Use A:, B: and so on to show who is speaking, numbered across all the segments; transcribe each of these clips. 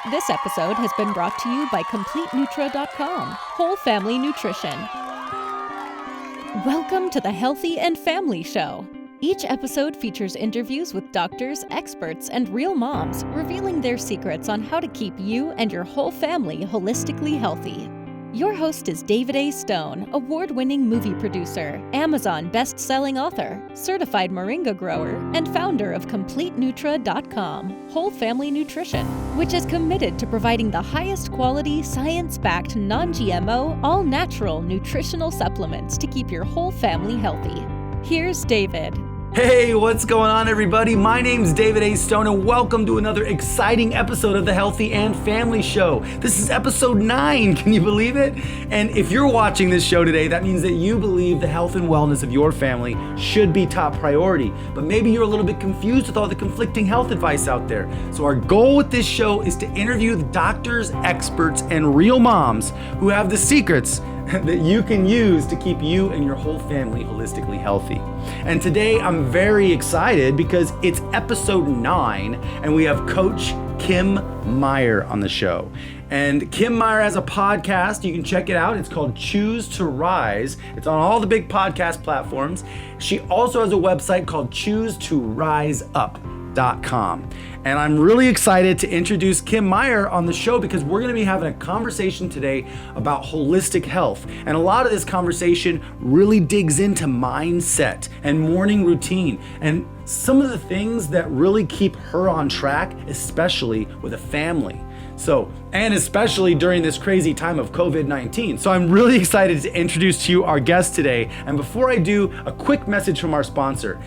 A: This episode has been brought to you by CompleteNutra.com, Whole Family Nutrition. Welcome to the Healthy and Family Show. Each episode features interviews with doctors, experts, and real moms, revealing their secrets on how to keep you and your whole family holistically healthy. Your host is David A. Stone, award-winning movie producer, Amazon best-selling author, certified moringa grower, and founder of CompleteNutra.com, Whole Family Nutrition, which is committed to providing the highest quality, science-backed, non-GMO, all-natural nutritional supplements to keep your whole family healthy. Here's David.
B: Hey, what's going on, everybody? My name's David A. Stone, and welcome to another exciting episode of the Healthy and Family Show. This is episode 9, can you believe it? And if you're watching this show today, that means that you believe the health and wellness of your family should be top priority. But maybe you're a little bit confused with all the conflicting health advice out there. So our goal with this show is to interview the doctors, experts, and real moms who have the secrets that you can use to keep you and your whole family holistically healthy. And today I'm very excited because it's episode 9 and we have Coach Kim Meyer on the show. And Kim Meyer has a podcast. You can check it out. It's called Choose to Rise. It's on all the big podcast platforms. She also has a website called choosetoriseup.com. And I'm really excited to introduce Kim Meyer on the show because we're going to be having a conversation today about holistic health. And a lot of this conversation really digs into mindset and morning routine and some of the things that really keep her on track, especially with a family. And especially during this crazy time of COVID-19. So I'm really excited to introduce to you our guest today. And before I do, a quick message from our sponsor.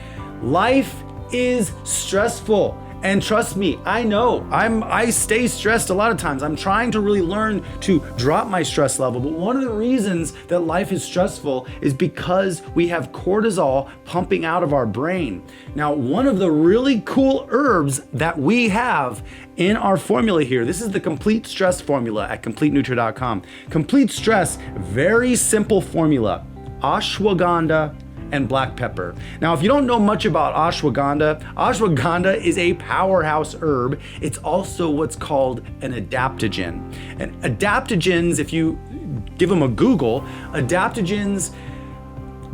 B: Life is stressful. And trust me, I know, I stay stressed a lot of times. I'm trying to really learn to drop my stress level. But one of the reasons that life is stressful is because we have cortisol pumping out of our brain. Now, one of the really cool herbs that we have in our formula here, this is the Complete Stress formula at CompleteNutra.com. Complete Stress, very simple formula, ashwagandha, and black pepper. Now, if you don't know much about ashwagandha is a powerhouse herb. It's also what's called an adaptogen. And adaptogens, if you give them a Google, adaptogens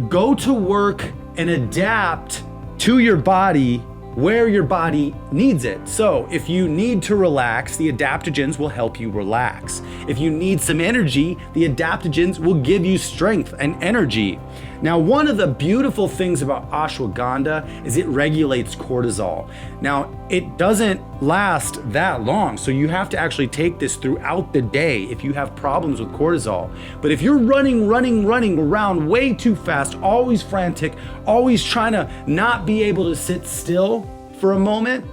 B: go to work and adapt to your body where your body needs it. So if you need to relax, the adaptogens will help you relax. If you need some energy, the adaptogens will give you strength and energy. Now, one of the beautiful things about ashwagandha is it regulates cortisol. Now, it doesn't last that long, so you have to actually take this throughout the day if you have problems with cortisol. But if you're running around way too fast, always frantic, always trying to not be able to sit still for a moment,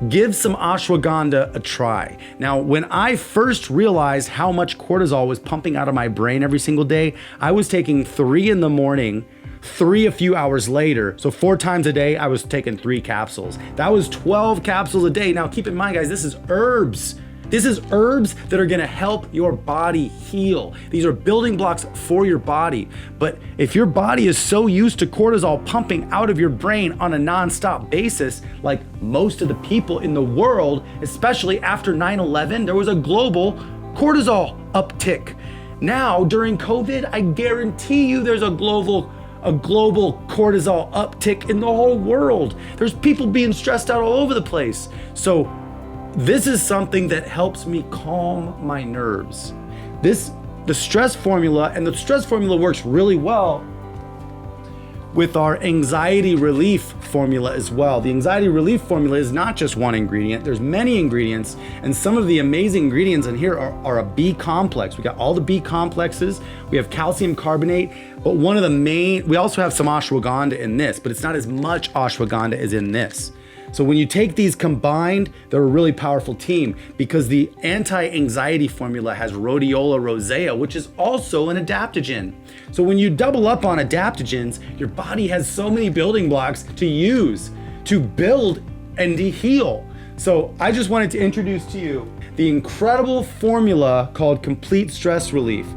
B: give some ashwagandha a try. Now, when I first realized how much cortisol was pumping out of my brain every single day, I was taking 3 in the morning, 3 a few hours later. So 4 times a day, I was taking 3 capsules. That was 12 capsules a day. Now, keep in mind, guys, this is herbs. This is herbs that are gonna help your body heal. These are building blocks for your body. But if your body is so used to cortisol pumping out of your brain on a nonstop basis, like most of the people in the world, especially after 9/11, there was a global cortisol uptick. Now, during COVID, I guarantee you there's a global cortisol uptick in the whole world. There's people being stressed out all over the place. So this is something that helps me calm my nerves. The stress formula, and the stress formula works really well with our anxiety relief formula as well. The anxiety relief formula is not just one ingredient, there's many ingredients, and some of the amazing ingredients in here are a B complex. We got all the B complexes, we have calcium carbonate, but we also have some ashwagandha in this, but it's not as much ashwagandha as in this. So when you take these combined, they're a really powerful team because the anti-anxiety formula has rhodiola rosea, which is also an adaptogen. So when you double up on adaptogens, your body has so many building blocks to use to build and to heal. So I just wanted to introduce to you the incredible formula called Complete Stress Relief.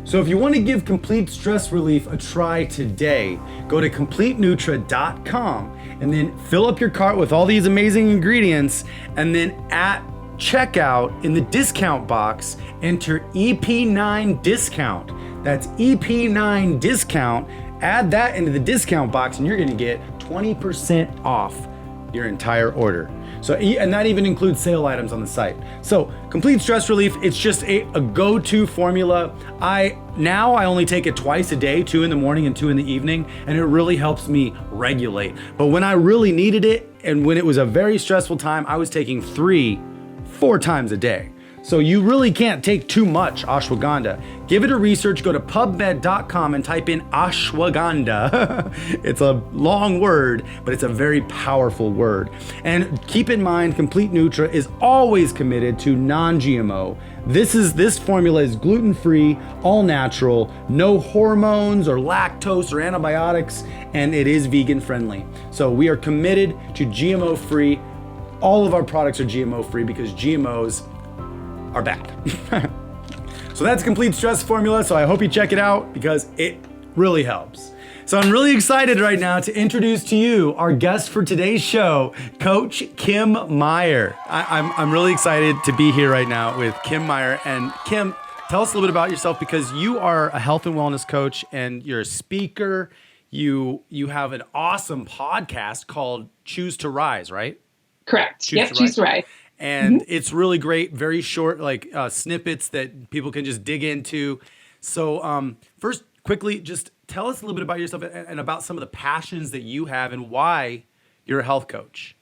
B: So if you want to give Complete Stress Relief a try today, go to CompleteNutra.com and then fill up your cart with all these amazing ingredients, and then at checkout in the discount box, enter EP9 discount. That's EP9 discount. Add that into the discount box and you're gonna get 20% off your entire order. So, and that even includes sale items on the site. So complete stress relief, it's just a go-to formula. I only take it twice a day, 2 in the morning and 2 in the evening, and it really helps me regulate. But when I really needed it, and when it was a very stressful time, I was taking 3-4 times a day. So you really can't take too much ashwagandha. Give it a research, go to pubmed.com and type in ashwagandha. It's a long word, but it's a very powerful word. And keep in mind, Complete Nutra is always committed to non-GMO. This formula is gluten-free, all natural, no hormones or lactose or antibiotics, and it is vegan friendly. So we are committed to GMO-free. All of our products are GMO-free because GMOs are bad. So that's Complete Stress Formula. So I hope you check it out because it really helps. So I'm really excited right now to introduce to you our guest for today's show, Coach Kim Meyer. I'm really excited to be here right now with Kim Meyer. And Kim, tell us a little bit about yourself because you are a health and wellness coach and you're a speaker. You have an awesome podcast called Choose to Rise, right?
C: Correct. Choose to Rise.
B: And it's really great, very short, like snippets that people can just dig into. So first, quickly, just tell us a little bit about yourself and about some of the passions that you have and why you're a health coach.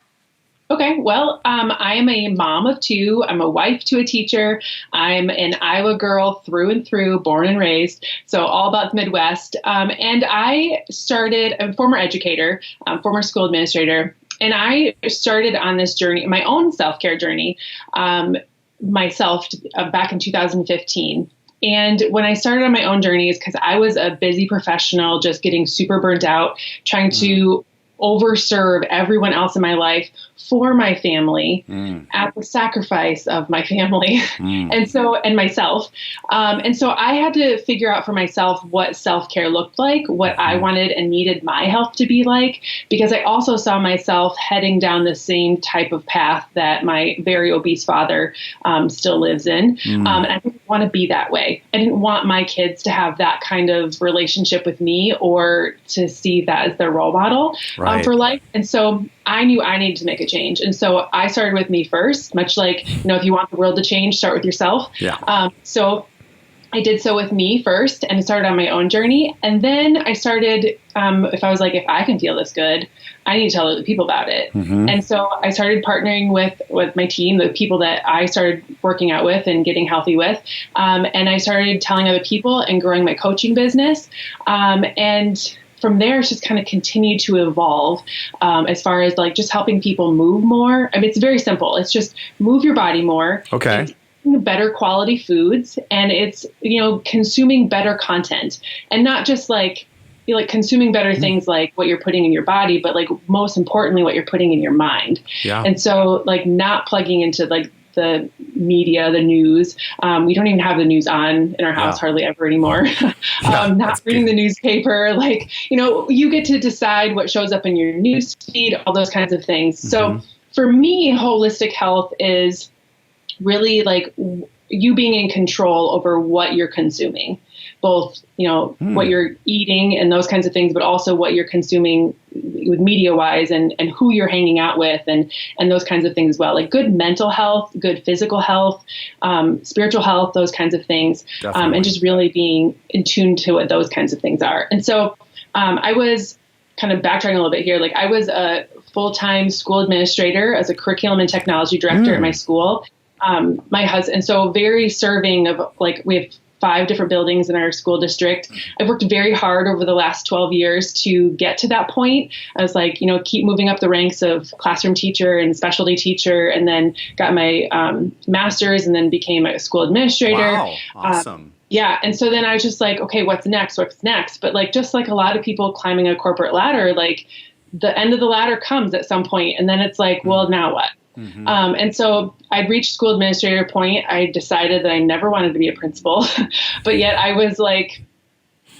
C: Okay, well, I am a mom of 2. I'm a wife to a teacher. I'm an Iowa girl through and through, born and raised. So all about the Midwest. And I'm a former educator, former school administrator. And I started on this journey, my own self-care journey, myself back in 2015. And when I started on my own journey is because I was a busy professional, just getting super burnt out, trying to overserve everyone else in my life for my family at the sacrifice of my family and myself. And so I had to figure out for myself what self-care looked like, what I wanted and needed my health to be like, because I also saw myself heading down the same type of path that my very obese father still lives in. And I didn't want to be that way. I didn't want my kids to have that kind of relationship with me or to see that as their role model for life. And so I knew I needed to make a change. And so I started with me first, much like, if you want the world to change, start with yourself. Yeah. So I did so with me first and started on my own journey. And then I started, if I can feel this good, I need to tell other people about it. And so I started partnering with my team, the people that I started working out with and getting healthy with. And I started telling other people and growing my coaching business. And from there, it's just kind of continued to evolve as far as just helping people move more. I mean, it's very simple. It's just move your body more.
B: Okay.
C: Better quality foods, and it's, consuming better content, and not just consuming better things like what you're putting in your body, but most importantly, what you're putting in your mind. Yeah. And so not plugging into the media, the news. We don't even have the news on in our house hardly ever anymore. Not reading the newspaper. You get to decide what shows up in your news feed, all those kinds of things. So for me, holistic health is really you being in control over what you're consuming, both, what you're eating and those kinds of things, but also what you're consuming with media wise and who you're hanging out with and those kinds of things as well. Good mental health, good physical health, spiritual health, those kinds of things. And just really being in tune to what those kinds of things are. And so I was kind of backtracking a little bit here. I was a full-time school administrator as a curriculum and technology director at my school. My husband, so very serving of we have 5 different buildings in our school district. I've worked very hard over the last 12 years to get to that point. I was keep moving up the ranks of classroom teacher and specialty teacher, and then got my master's and then became a school administrator.
B: Wow, awesome.
C: Yeah. And so then I was just okay, what's next? What's next? But just like a lot of people climbing a corporate ladder, the end of the ladder comes at some point, and then it's well, now what? And so I'd reached school administrator point. I decided that I never wanted to be a principal, but yet I was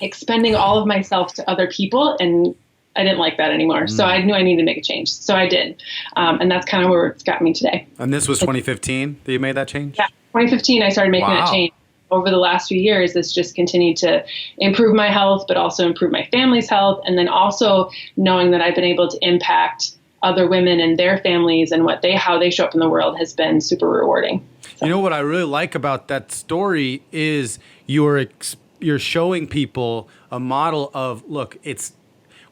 C: expending all of myself to other people and I didn't like that anymore. So I knew I needed to make a change. So I did. And that's kind of where it's got me today.
B: And this was 2015 that you made that change?
C: Yeah. 2015, I started making that change. Over the last few years, it's just continued to improve my health, but also improve my family's health. And then also knowing that I've been able to impact other women and their families and how they show up in the world has been super rewarding. So.
B: You know what I really like about that story is you're showing people a model of, look,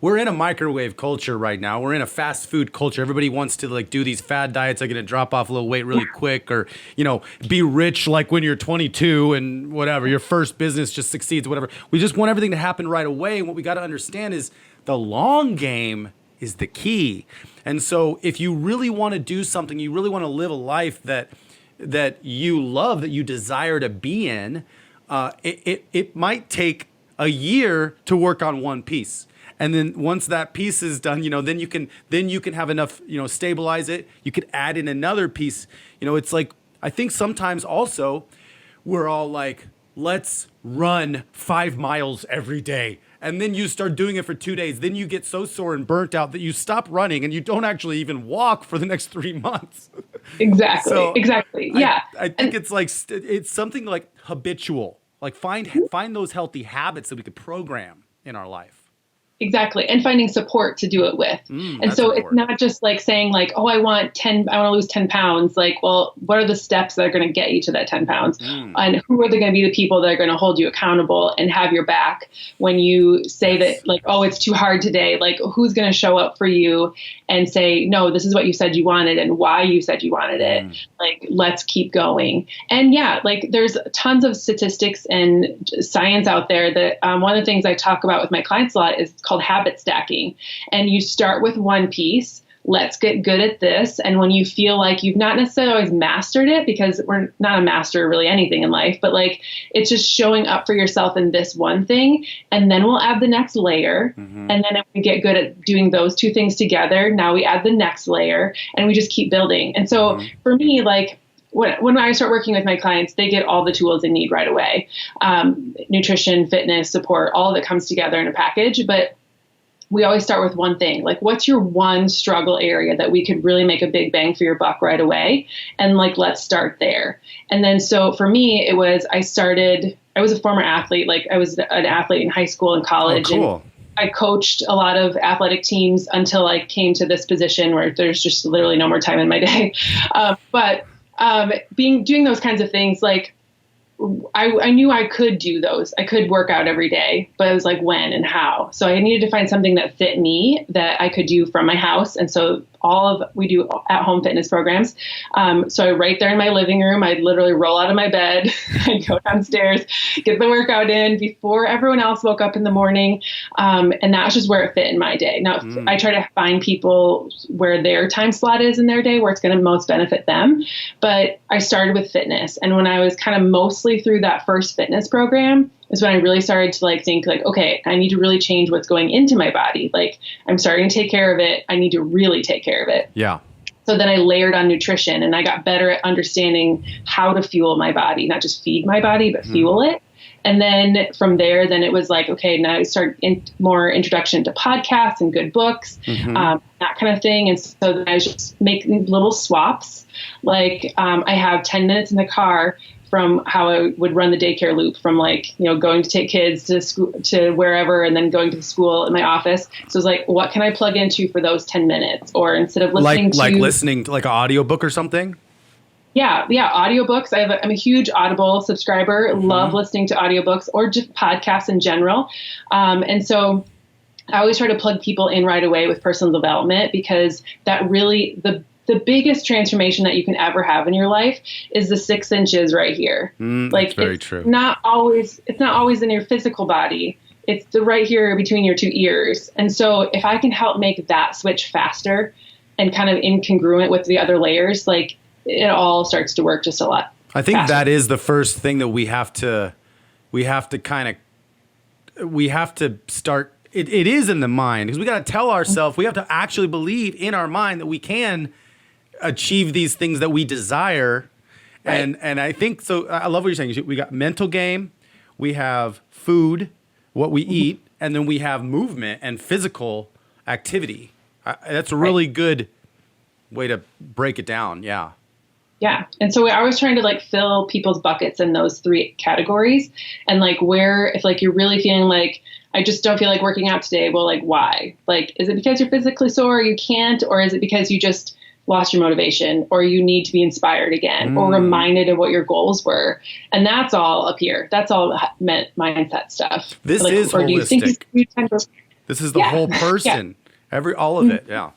B: we're in a microwave culture right now. We're in a fast food culture. Everybody wants to do these fad diets. They're going to drop off a little weight really quick, or, be rich like when you're 22 and whatever. Your first business just succeeds, whatever. We just want everything to happen right away. And what we got to understand is the long game is the key. And so if you really want to do something, you really want to live a life that you love, that you desire to be in, it might take a year to work on one piece. And then once that piece is done, then you can have enough, stabilize it. You could add in another piece. It's like, I think sometimes also we're all like, let's run 5 miles every day. And then you start doing it for 2 days. Then you get so sore and burnt out that you stop running and you don't actually even walk for the next 3 months.
C: Exactly. Exactly. Yeah.
B: I think it's something like habitual. Like find those healthy habits that we could program in our life.
C: Exactly. And finding support to do it with. And so important. It's not just like saying like, oh, I want to lose 10 pounds. Like, well, what are the steps that are going to get you to that 10 pounds? And who are going to be the people that are going to hold you accountable and have your back when you say that like, oh, it's too hard today. Like, who's going to show up for you and say, no, this is what you said you wanted and why you said you wanted it. Like, let's keep going. And yeah, like there's tons of statistics and science out there that one of the things I talk about with my clients a lot is called habit stacking. And you start with one piece. Let's get good at this. And when you feel like you've not necessarily always mastered it, because we're not a master of really anything in life, but like it's just showing up for yourself in this one thing. And then we'll add the next layer. And then if we get good at doing those two things together, now we add the next layer and we just keep building. And so for me, like, when I start working with my clients, they get all the tools they need right away. Nutrition, fitness, support, all of it comes together in a package. But we always start with one thing. Like, what's your one struggle area that we could really make a big bang for your buck right away? And like, let's start there. And then, so for me, I was a former athlete. Like I was an athlete in high school and college.
B: Oh, cool.
C: And I coached a lot of athletic teams until I came to this position where there's just literally no more time in my day. But doing those kinds of things, like I knew I could do those. I could work out every day, but it was like when and how. So I needed to find something that fit me that I could do from my house. And so we do at-home fitness programs. So right there in my living room, I'd literally roll out of my bed, I'd go downstairs, get the workout in before everyone else woke up in the morning. And that's just where it fit in my day. Now, I try to find people where their time slot is in their day, where it's going to most benefit them. But I started with fitness. And when I was kind of mostly through that first fitness program, is when I really started to like think like, okay, I need to really change what's going into my body. Like I'm starting to take care of it. I need to really take care of it.
B: Yeah.
C: So then I layered on nutrition and I got better at understanding how to fuel my body, not just feed my body, but fuel it. And then from there, then it was like, okay, now I start more introduction to podcasts and good books, that kind of thing. And so then I was just making little swaps. Like I have 10 minutes in the car from how I would run the daycare loop from like, going to take kids to school, to wherever, and then going to the school in my office. So it's like, what can I plug into for those 10 minutes? Or instead of listening
B: listening to like an audiobook or something?
C: Yeah. Audiobooks. I'm a huge Audible subscriber. Love listening to audiobooks or just podcasts in general. And so I always try to plug people in right away with personal development, because that really, the biggest transformation that you can ever have in your life is the 6 inches right here.
B: Like very true.
C: It's not always in your physical body. It's the right here between your 2 ears. And so if I can help make that switch faster and kind of incongruent with the other layers, like it all starts to work just a lot.
B: I think
C: faster.
B: That is the first thing that we have to start. It is in the mind, because we got to tell ourselves, we have to actually believe in our mind that we can achieve these things that we desire. Right. And I think, so I love what you're saying. We got mental game, we have food, what we eat, and then we have movement and physical activity. That's a really good way to break it down. Yeah.
C: Yeah. And so I was trying to like fill people's buckets in those three categories. And like where, if like you're really feeling like, I just don't feel like working out today. Well, like why? Like, is it because you're physically sore, you can't, or is it because you just lost your motivation, or you need to be inspired again, or reminded of what your goals were? And that's all up here. That's all meant mindset stuff.
B: This
C: like,
B: is
C: or
B: holistic.
C: Do you think
B: this is the whole person, all of it. Yeah.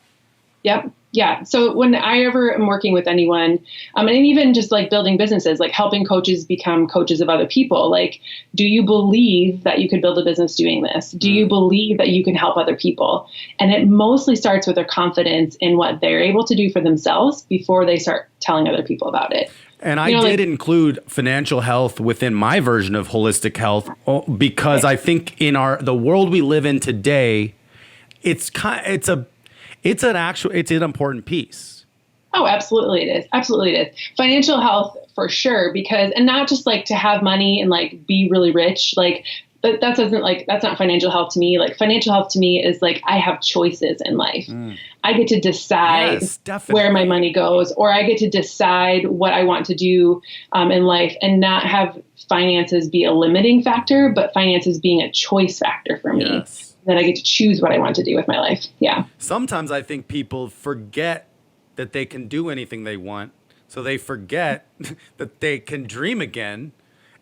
C: Yep. Yeah. So when I ever am working with anyone, and even just like building businesses, like helping coaches become coaches of other people, like, do you believe that you could build a business doing this? Do you believe that you can help other people? And it mostly starts with their confidence in what they're able to do for themselves before they start telling other people about it.
B: And I did include financial health within my version of holistic health because I think in the world we live in today, it's an important piece.
C: Oh, absolutely it is. Absolutely it is. Financial health for sure, because, and not just like to have money and like be really rich, like that's not financial health to me. Like financial health to me is like, I have choices in life. I get to decide where my money goes, or I get to decide what I want to do in life, and not have finances be a limiting factor, but finances being a choice factor for me.
B: Yes.
C: That I get to choose what I want to do with my life. Yeah.
B: Sometimes I think people forget that they can do anything they want. So they forget that they can dream again.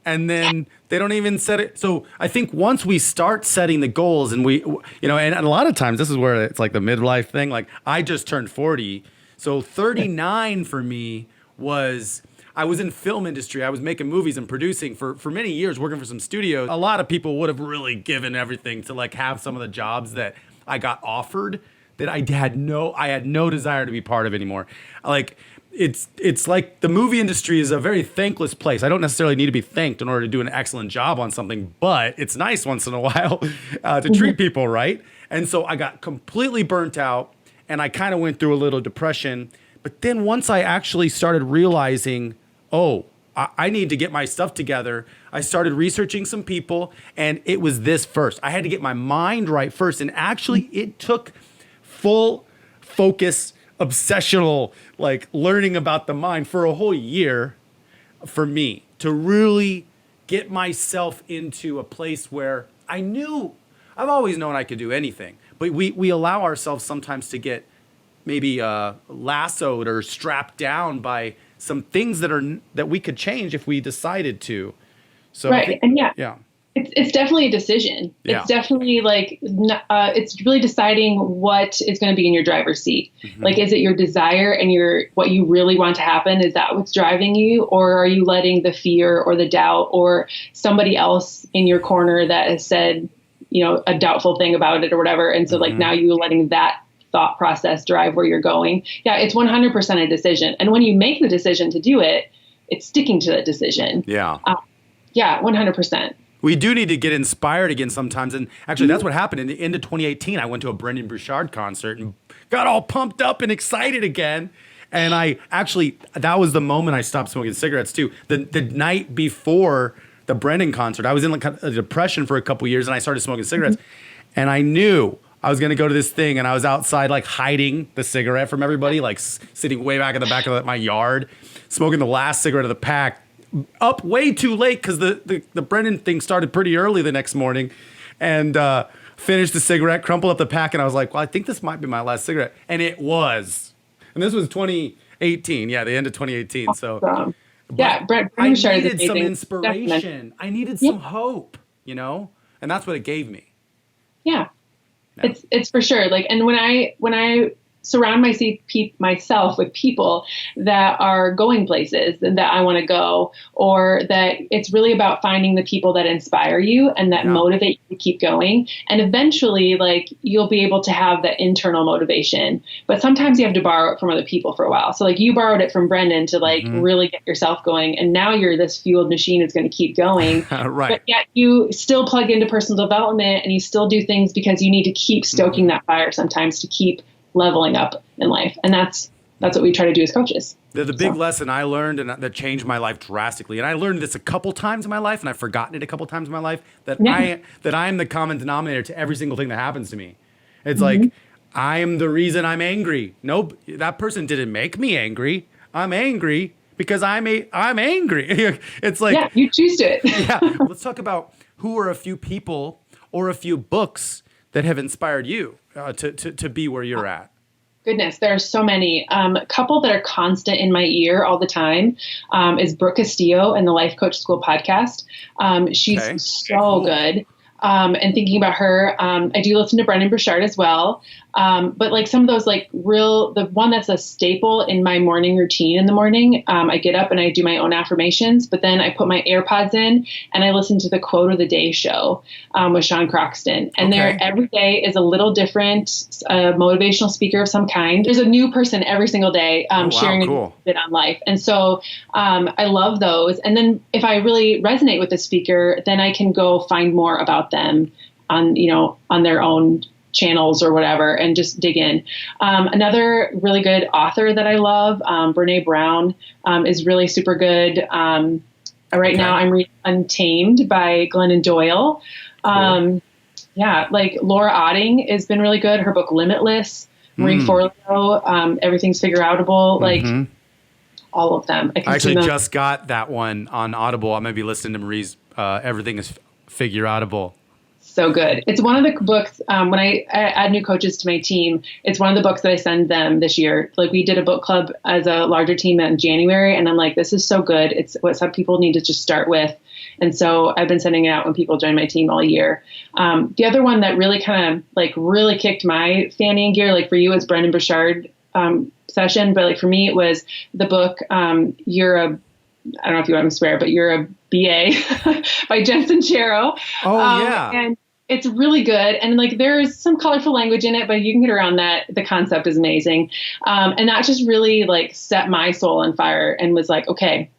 B: And then they don't even set it. So I think once we start setting the goals and and a lot of times this is where it's like the midlife thing. Like I just turned 40. So 39 for me was, I was in film industry. I was making movies and producing for many years, working for some studios. A lot of people would have really given everything to like have some of the jobs that I got offered that I had no desire to be part of anymore. Like it's like the movie industry is a very thankless place. I don't necessarily need to be thanked in order to do an excellent job on something, but it's nice once in a while to treat people right. And so I got completely burnt out, and I kind of went through a little depression. But then once I actually started realizing, I need to get my stuff together, I started researching some people, and it was this first. I had to get my mind right first. And actually, it took full focus, obsessional, like learning about the mind for a whole year for me to really get myself into a place where I've always known I could do anything. But we allow ourselves sometimes to get maybe lassoed or strapped down by some things that we could change if we decided to. So
C: right. It's definitely a decision.
B: Yeah.
C: It's definitely like, it's really deciding what is going to be in your driver's seat. Like, is it your desire and what you really want to happen? Is that what's driving you? Or are you letting the fear or the doubt or somebody else in your corner that has said, a doubtful thing about it or whatever? And so like now you're letting that thought process drive where you're going. Yeah, it's 100% a decision. And when you make the decision to do it, it's sticking to that decision.
B: Yeah.
C: 100%.
B: We do need to get inspired again sometimes. And actually, that's what happened. In the end of 2018, I went to a Brendan Burchard concert and got all pumped up and excited again. And that was the moment I stopped smoking cigarettes too. The night before the Brendan concert, I was in like a depression for a couple years, and I started smoking cigarettes. And I knew I was going to go to this thing, and I was outside like hiding the cigarette from everybody, like sitting way back in the back of my yard, smoking the last cigarette of the pack, up way too late because the Brendan thing started pretty early the next morning, and finished the cigarette, crumpled up the pack, and I was like, well, I think this might be my last cigarette. And it was. And this was 2018. Yeah, the end of 2018. So
C: Brendan
B: I
C: Burchard
B: needed
C: is
B: some
C: amazing.
B: inspiration.
C: Definitely.
B: I needed some hope, and that's what it gave me.
C: Yeah. It's for sure. Like, and when I surround myself with people that are going places that I want to go, or that it's really about finding the people that inspire you and that motivate you to keep going. And eventually, like, you'll be able to have that internal motivation, but sometimes you have to borrow it from other people for a while. So like you borrowed it from Brendan to like really get yourself going. And now you're this fueled machine that's going to keep going.
B: Right.
C: But yet you still plug into personal development and you still do things because you need to keep stoking that fire sometimes to keep leveling up in life. And that's what we try to do as coaches.
B: The big lesson I learned, and that changed my life drastically, and I learned this a couple times in my life, and I've forgotten it a couple times in my life, that I am the common denominator to every single thing that happens to me. It's like I'm the reason I'm angry. Nope, that person didn't make me angry. I'm angry because I'm angry. It's like,
C: Yeah, you choose it.
B: yeah. Let's talk about who are a few people or a few books that have inspired you to be where you're at.
C: Goodness, there are so many. A couple that are constant in my ear all the time is Brooke Castillo and the Life Coach School podcast. She's so
B: cool.
C: good. And thinking about her, I do listen to Brendon Burchard as well. But like some of those, like the one that's a staple in my morning routine in the morning, I get up and I do my own affirmations, but then I put my AirPods in and I listen to the Quote of the Day show with Sean Croxton. And there every day is a little different motivational speaker of some kind. There's a new person every single day sharing a bit on life. And so I love those. And then if I really resonate with the speaker, then I can go find more about them on their own channels or whatever and just dig in. Another really good author that I love, Brene Brown, is really super good. Right now I'm reading Untamed by Glennon Doyle. Yeah, like Laura Otting has been really good. Her book Limitless, Marie Forleo, Everything's Figureoutable, like all of them.
B: I actually just got that one on Audible. I'm going to be listening to Marie's Everything is Figureoutable.
C: So good. It's one of the books, when I add new coaches to my team, it's one of the books that I send them this year. Like we did a book club as a larger team in January, and I'm like, this is so good. It's what some people need to just start with. And so I've been sending it out when people join my team all year. The other one that really kind of like really kicked my fanny in gear, like for you, it's Brendon Burchard session. But like for me, it was the book, I don't know if you want to swear, but You're a BA by Jen Sincero.
B: Oh, yeah.
C: And it's really good. And like, there's some colorful language in it, but you can get around that. The concept is amazing. And that just really like set my soul on fire and was like, okay,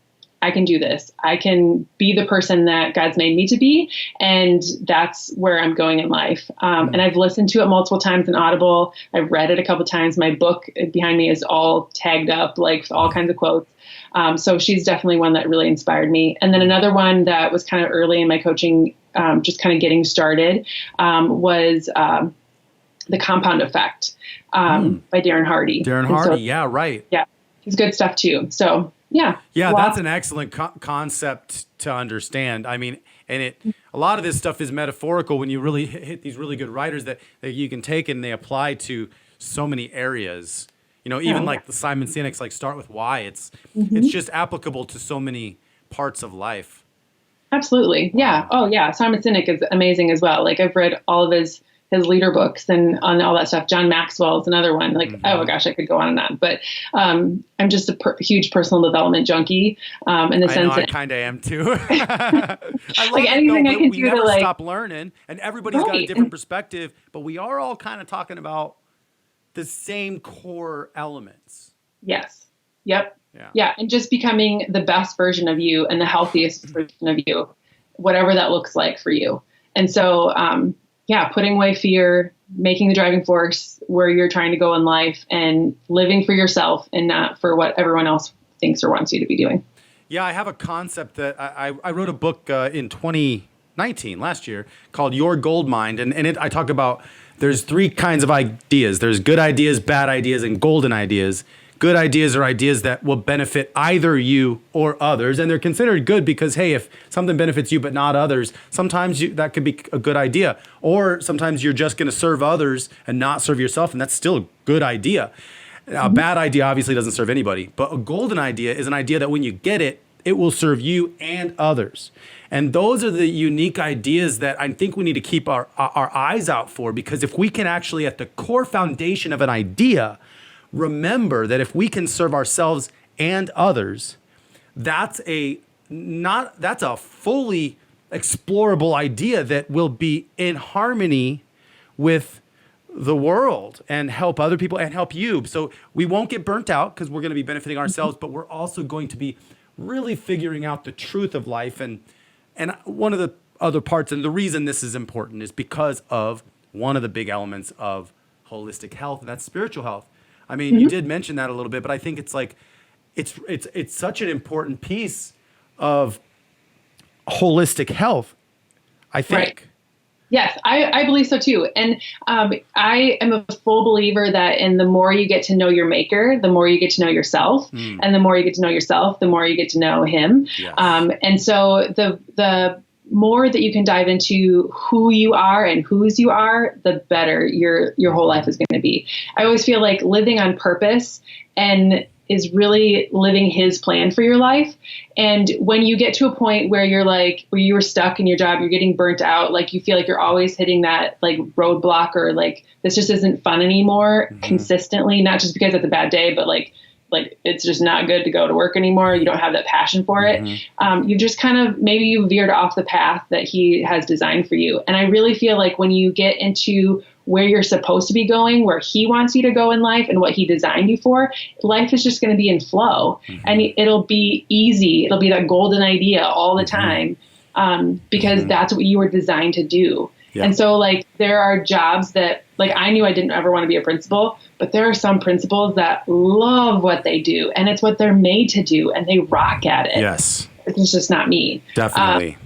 C: I can do this. I can be the person that God's made me to be. And that's where I'm going in life. And I've listened to it multiple times in Audible. I've read it a couple times. My book behind me is all tagged up, like with all kinds of quotes. So she's definitely one that really inspired me. And then another one that was kind of early in my coaching, just kind of getting started, was The Compound Effect by Darren Hardy.
B: Darren Hardy, yeah, right.
C: Yeah, he's good stuff too. So yeah.
B: Yeah, that's an excellent concept to understand. I mean, and a lot of this stuff is metaphorical when you really hit these really good writers that you can take and they apply to so many areas. Even like the Simon Sinek's like Start With Why. It's just applicable to so many parts of life.
C: Absolutely. Yeah. Oh yeah. Simon Sinek is amazing as well. Like I've read all of his leader books and on all that stuff. John Maxwell is another one. Like, oh my gosh, I could go on and on. But I'm just a huge personal development junkie in the sense that
B: I kind of am too. I love
C: like anything I can
B: we
C: do
B: never
C: to like
B: stop learning, and everybody's got a different perspective, but we are all kind of talking about the same core elements.
C: Yes. Yep. Yeah. And just becoming the best version of you and the healthiest version of you, whatever that looks like for you. And so, putting away fear, making the driving force where you're trying to go in life and living for yourself and not for what everyone else thinks or wants you to be doing.
B: Yeah. I have a concept that I wrote a book in 2019, last year, called Your Gold Mind. And I talk about there's three kinds of ideas. There's good ideas, bad ideas, and golden ideas. Good ideas are ideas that will benefit either you or others. And they're considered good because, hey, if something benefits you but not others, sometimes that could be a good idea. Or sometimes you're just going to serve others and not serve yourself, and that's still a good idea. A bad idea obviously doesn't serve anybody. But a golden idea is an idea that when you get it, it will serve you and others. And those are the unique ideas that I think we need to keep our eyes out for, because if we can actually, at the core foundation of an idea, remember that if we can serve ourselves and others, that's a fully explorable idea that will be in harmony with the world and help other people and help you. So we won't get burnt out because we're going to be benefiting ourselves, but we're also going to be really figuring out the truth of life. And one of the other parts, and the reason this is important, is because of one of the big elements of holistic health, and that's spiritual health. I mean, you did mention that a little bit, but I think it's like, it's such an important piece of holistic health, I think.
C: Yes, I believe so too. And I am a full believer that in the more you get to know your maker, the more you get to know yourself. And the more you get to know yourself, the more you get to know him.
B: Yes.
C: And so the more that you can dive into who you are and whose you are, the better your whole life is going to be. I always feel like living on purpose and is really living his plan for your life. And when you get to a point where you're like, where you were stuck in your job, you're getting burnt out, like you feel like you're always hitting that like roadblock, or like this just isn't fun anymore consistently, not just because it's a bad day, but like it's just not good to go to work anymore. You don't have that passion for it. You just kind of, maybe you veered off the path that he has designed for you. And I really feel like when you get into where you're supposed to be going, where he wants you to go in life and what he designed you for, life is just going to be in flow and it'll be easy. It'll be that golden idea all the time because that's what you were designed to do. Yeah. And so like there are jobs that like I knew I didn't ever want to be a principal, but there are some principals that love what they do and it's what they're made to do and they rock at it.
B: Yes.
C: It's just not me.
B: Definitely.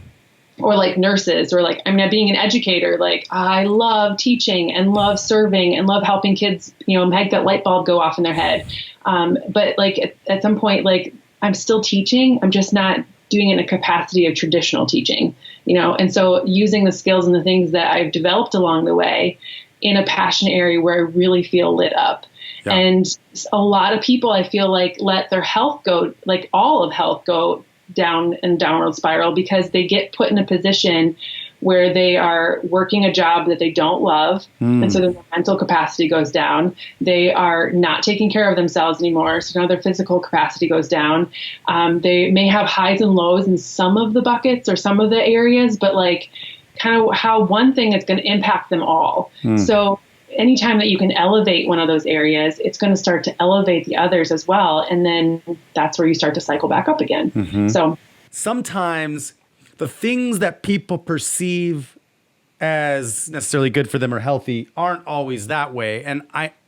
C: Or like nurses, or like, I mean, being an educator, like I love teaching and love serving and love helping kids, make that light bulb go off in their head. But like at some point, like I'm still teaching, I'm just not doing it in a capacity of traditional teaching, and so using the skills and the things that I've developed along the way in a passion area where I really feel lit up. Yeah. And a lot of people, I feel like, let their health go, like all of health go down and downward spiral because they get put in a position where they are working a job that they don't love. And so their mental capacity goes down. They are not taking care of themselves anymore. So now their physical capacity goes down. They may have highs and lows in some of the buckets or some of the areas, but like kind of how one thing is going to impact them all. So anytime that you can elevate one of those areas, it's going to start to elevate the others as well. And then that's where you start to cycle back up again. So
B: sometimes the things that people perceive as necessarily good for them or healthy aren't always that way. And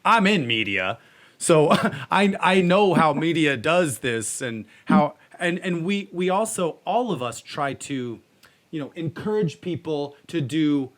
B: I'm in media, so I know how media does this and how, and we also, all of us try to, encourage people to do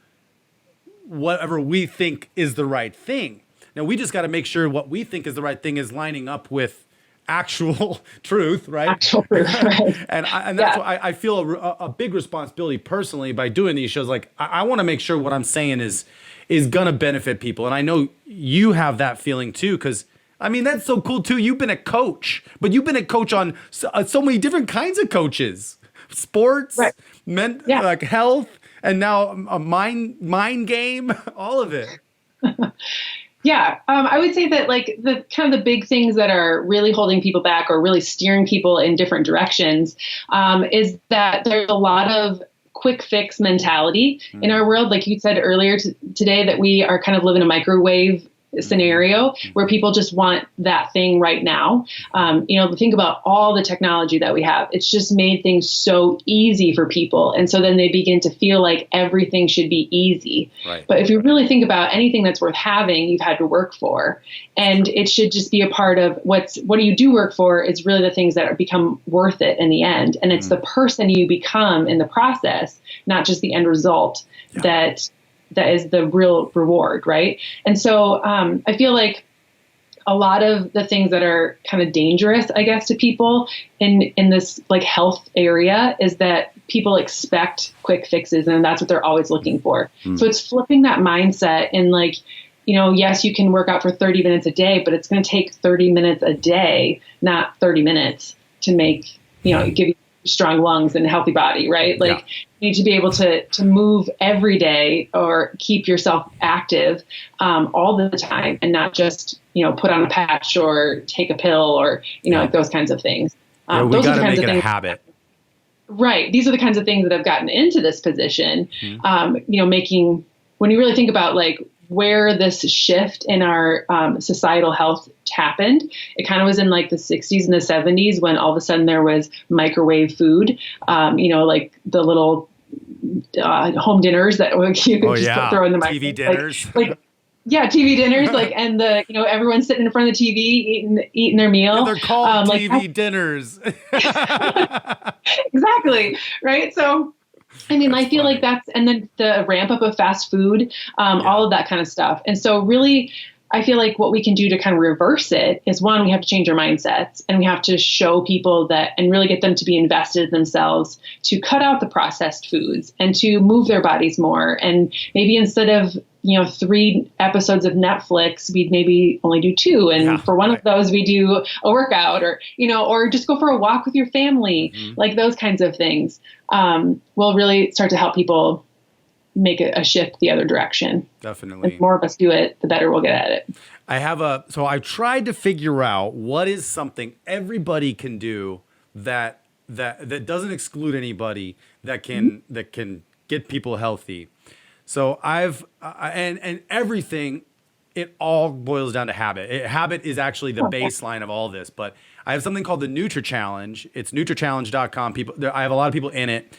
B: whatever we think is the right thing. Now we just got to make sure what we think is the right thing is lining up with actual truth, right?
C: Actual truth, right.
B: and that's why I feel a big responsibility personally by doing these shows. Like I want to make sure what I'm saying is going to benefit people. And I know you have that feeling too, because I mean, that's so cool too. You've been a coach, but you've been a coach on so many different kinds of coaches, sports, right. Like health, and now a mind game, all of it.
C: Yeah. I would say that like the kind of the big things that are really holding people back or really steering people in different directions is that there's a lot of quick fix mentality in our world. Like you said earlier today, that we are kind of living a microwave scenario where people just want that thing right now. Think about all the technology that we have. It's just made things so easy for people. And so then they begin to feel like everything should be easy. Right. But if you really think about anything that's worth having, you've had to work for. And it should just be a part of what do you work for is really the things that become worth it in the end. And it's the person you become in the process, not just the end result that is the real reward, right? And so I feel like a lot of the things that are kind of dangerous, I guess, to people in this like health area is that people expect quick fixes and that's what they're always looking for. So it's flipping that mindset and like, yes, you can work out for 30 minutes a day, but it's going to take 30 minutes a day, not 30 minutes to make, give you strong lungs and a healthy body, right? Like you need to be able to move every day or keep yourself active all the time and not just, put on a patch or take a pill or, like those kinds of things.
B: We got to make it a habit.
C: Right. These are the kinds of things that have gotten into this position, making, when you really think about like where this shift in our societal health happened, it kind of was in like the 60s and the 70s when all of a sudden there was microwave food, like the little home dinners that you could just throw in the microwave.
B: TV dinners.
C: TV dinners, and the everyone's sitting in front of the TV eating their meal.
B: Yeah, they're called TV dinners.
C: Exactly. Right. So I mean,
B: That's
C: I feel
B: funny.
C: like and then the ramp up of fast food, all of that kind of stuff. And so really, I feel like what we can do to kind of reverse it is, one, we have to change our mindsets, and we have to show people that, and really get them to be invested in themselves, to cut out the processed foods and to move their bodies more. And maybe instead of 3 episodes of Netflix, we'd maybe only do 2. And for one of those, we do a workout, or just go for a walk with your family, like those kinds of things will really start to help people make a shift the other direction.
B: Definitely.
C: The more of us do it, the better we'll get at it.
B: So I've tried to figure out what is something everybody can do that doesn't exclude anybody, that can get people healthy. So and everything, it all boils down to habit. Habit is actually the baseline of all this, but I have something called the nutrachallenge. It's nutrachallenge.com. I have a lot of people in it.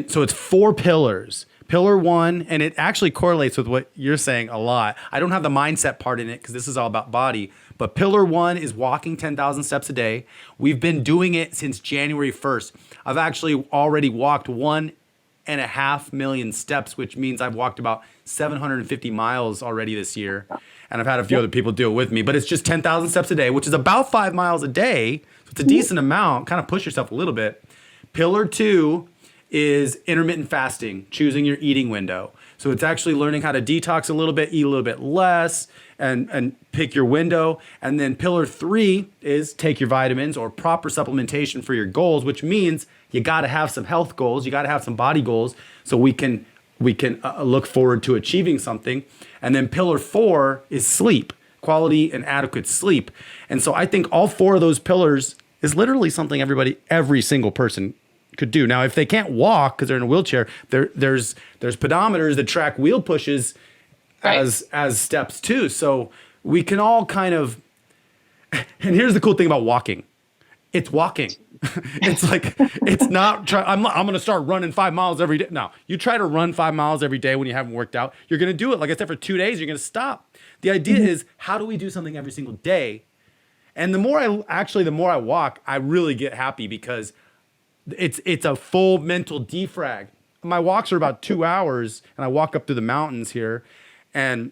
B: So it's 4 pillars. Pillar 1, and it actually correlates with what you're saying a lot. I don't have the mindset part in it because this is all about body, but pillar 1 is walking 10,000 steps a day. We've been doing it since January 1st. I've actually already walked 1.5 million steps, which means I've walked about 750 miles already this year. And I've had a few other people do it with me, but it's just 10,000 steps a day, which is about 5 miles a day. So it's a decent amount. Kind of push yourself a little bit. Pillar 2 is intermittent fasting, choosing your eating window. So it's actually learning how to detox a little bit, eat a little bit less, and pick your window. And then pillar 3 is take your vitamins or proper supplementation for your goals, which means you got to have some health goals, you got to have some body goals, so we can look forward to achieving something. And then pillar 4 is sleep, quality and adequate sleep. And so I think all 4 of those pillars is literally something every single person could do. Now, if they can't walk because they're in a wheelchair, there's pedometers that track wheel pushes as steps too. So we can all kind of, and here's the cool thing about walking. It's walking. It's like, it's not, I'm going to start running 5 miles every day. No, you try to run 5 miles every day when you haven't worked out, you're going to do it. Like I said, for 2 days, you're going to stop. The idea is, how do we do something every single day? And the more I walk, I really get happy because it's a full mental defrag. My walks are about 2 hours, and I walk up through the mountains here, and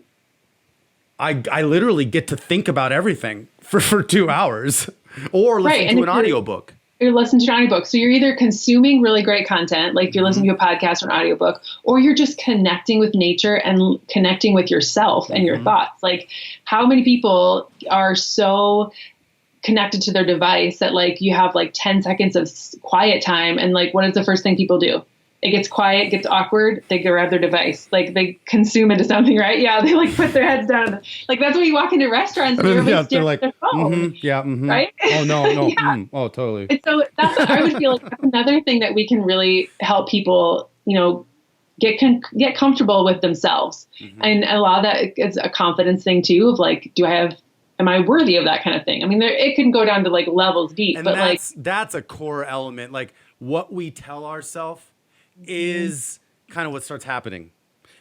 B: I literally get to think about everything for 2 hours, or listen to an audiobook.
C: You're listening to an audiobook. So you're either consuming really great content, like you're listening to a podcast or an audiobook, or you're just connecting with nature and connecting with yourself and your thoughts. Like, how many people are so connected to their device that like you have like 10 seconds of quiet time, and like what is the first thing people do? It gets quiet, gets awkward, they grab their device, like they consume into something, right? Yeah, they like put their heads down. Like that's when you walk into restaurants and everybody's staring at their phone. Right?
B: Oh no. Oh, totally.
C: And so that's what I would feel like. That's another thing that we can really help people, get comfortable with themselves, and a lot of that is a confidence thing too. Of like, am I worthy of that kind of thing? I mean, it can go down to like levels deep, but
B: that's a core element. Like what we tell ourselves is kind of what starts happening.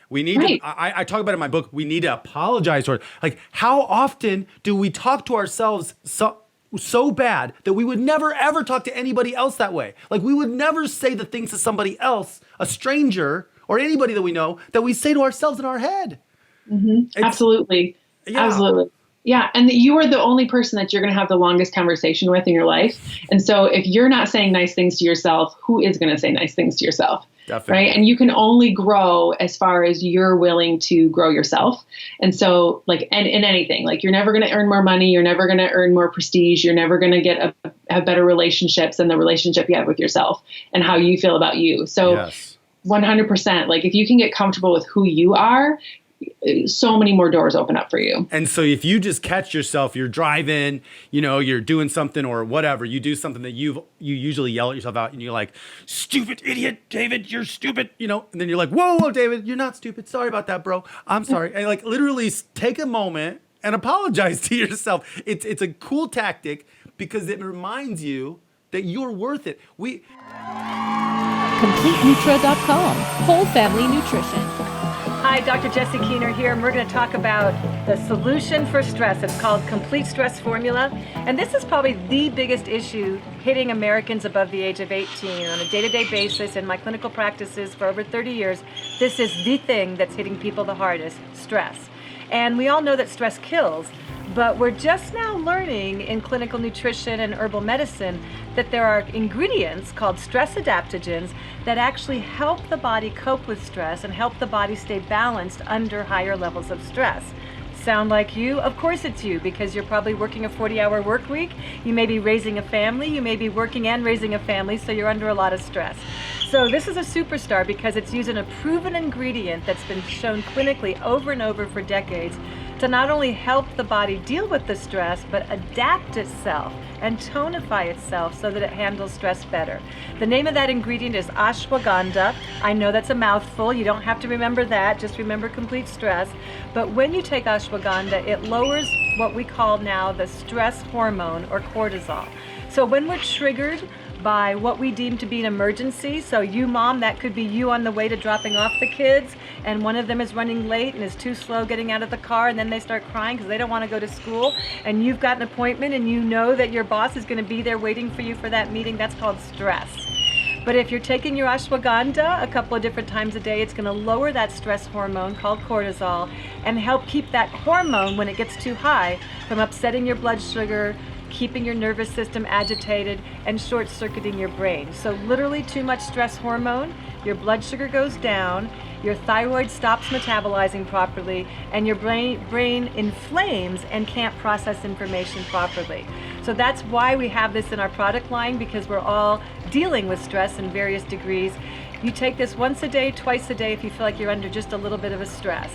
B: We need to, I talk about it in my book, we need to apologize to like, how often do we talk to ourselves so bad that we would never ever talk to anybody else that way? Like we would never say the things to somebody else, a stranger or anybody that we know, that we say to ourselves in our head.
C: Absolutely. Absolutely. Yeah. And you are the only person that you're going to have the longest conversation with in your life. And so if you're not saying nice things to yourself, who is going to say nice things to yourself?
B: Definitely.
C: Right. And you can only grow as far as you're willing to grow yourself. And so like, and in anything, like you're never going to earn more money. You're never going to earn more prestige. You're never going to have better relationships than the relationship you have with yourself and how you feel about you. So 100%, like if you can get comfortable with who you are, so many more doors open up for you.
B: And so if you just catch yourself, you're driving, you're doing something or whatever, you do something that you usually yell at yourself out and you're like, stupid idiot, David, you're stupid, and then you're like, whoa, David, you're not stupid. Sorry about that, bro. I'm sorry. And like literally take a moment and apologize to yourself. It's a cool tactic because it reminds you that you're worth it.
A: CompleteNutra.com, whole family nutrition.
C: Hi,
D: Hi, Dr. Jessie Keener here, and we're going to talk about the solution for stress. It's called Complete Stress Formula, and this is probably the biggest issue hitting Americans above the age of 18 on a day-to-day basis. In my clinical practices for over 30 years, this is the thing that's hitting people the hardest, stress. And we all know that stress kills, but we're just now learning in clinical nutrition and herbal medicine that there are ingredients called stress adaptogens that actually help the body cope with stress and help the body stay balanced under higher levels of stress. Sound like you? Of course it's you, because you're probably working a 40-hour work week. You may be raising a family. You may be working and raising a family, so you're under a lot of stress. So this is a superstar because it's using a proven ingredient that's been shown clinically over and over for decades to not only help the body deal with the stress, but adapt itself and tonify itself so that it handles stress better. The name of that ingredient is ashwagandha. I know that's a mouthful. You don't have to remember that. Just remember complete stress. But when you take ashwagandha, it lowers what we call now the stress hormone, or cortisol. So when we're triggered by what we deem to be an emergency, so you mom, that could be you on the way to dropping off the kids, and one of them is running late and is too slow getting out of the car, and then they start crying because they don't want to go to school, and you've got an appointment and you know that your boss is going to be there waiting for you for that meeting. That's called stress. But if you're taking your ashwagandha a couple of different times a day, it's going to lower that stress hormone called cortisol and help keep that hormone, when it gets too high, from upsetting your blood sugar, keeping your nervous system agitated, and short-circuiting your brain. So literally too much stress hormone, your blood sugar goes down, your thyroid stops metabolizing properly, and your brain inflames and can't process information properly. So that's why we have this in our product line, because we're all dealing with stress in various degrees. You take this once a day, twice a day if you feel like you're under just a little bit of a stress.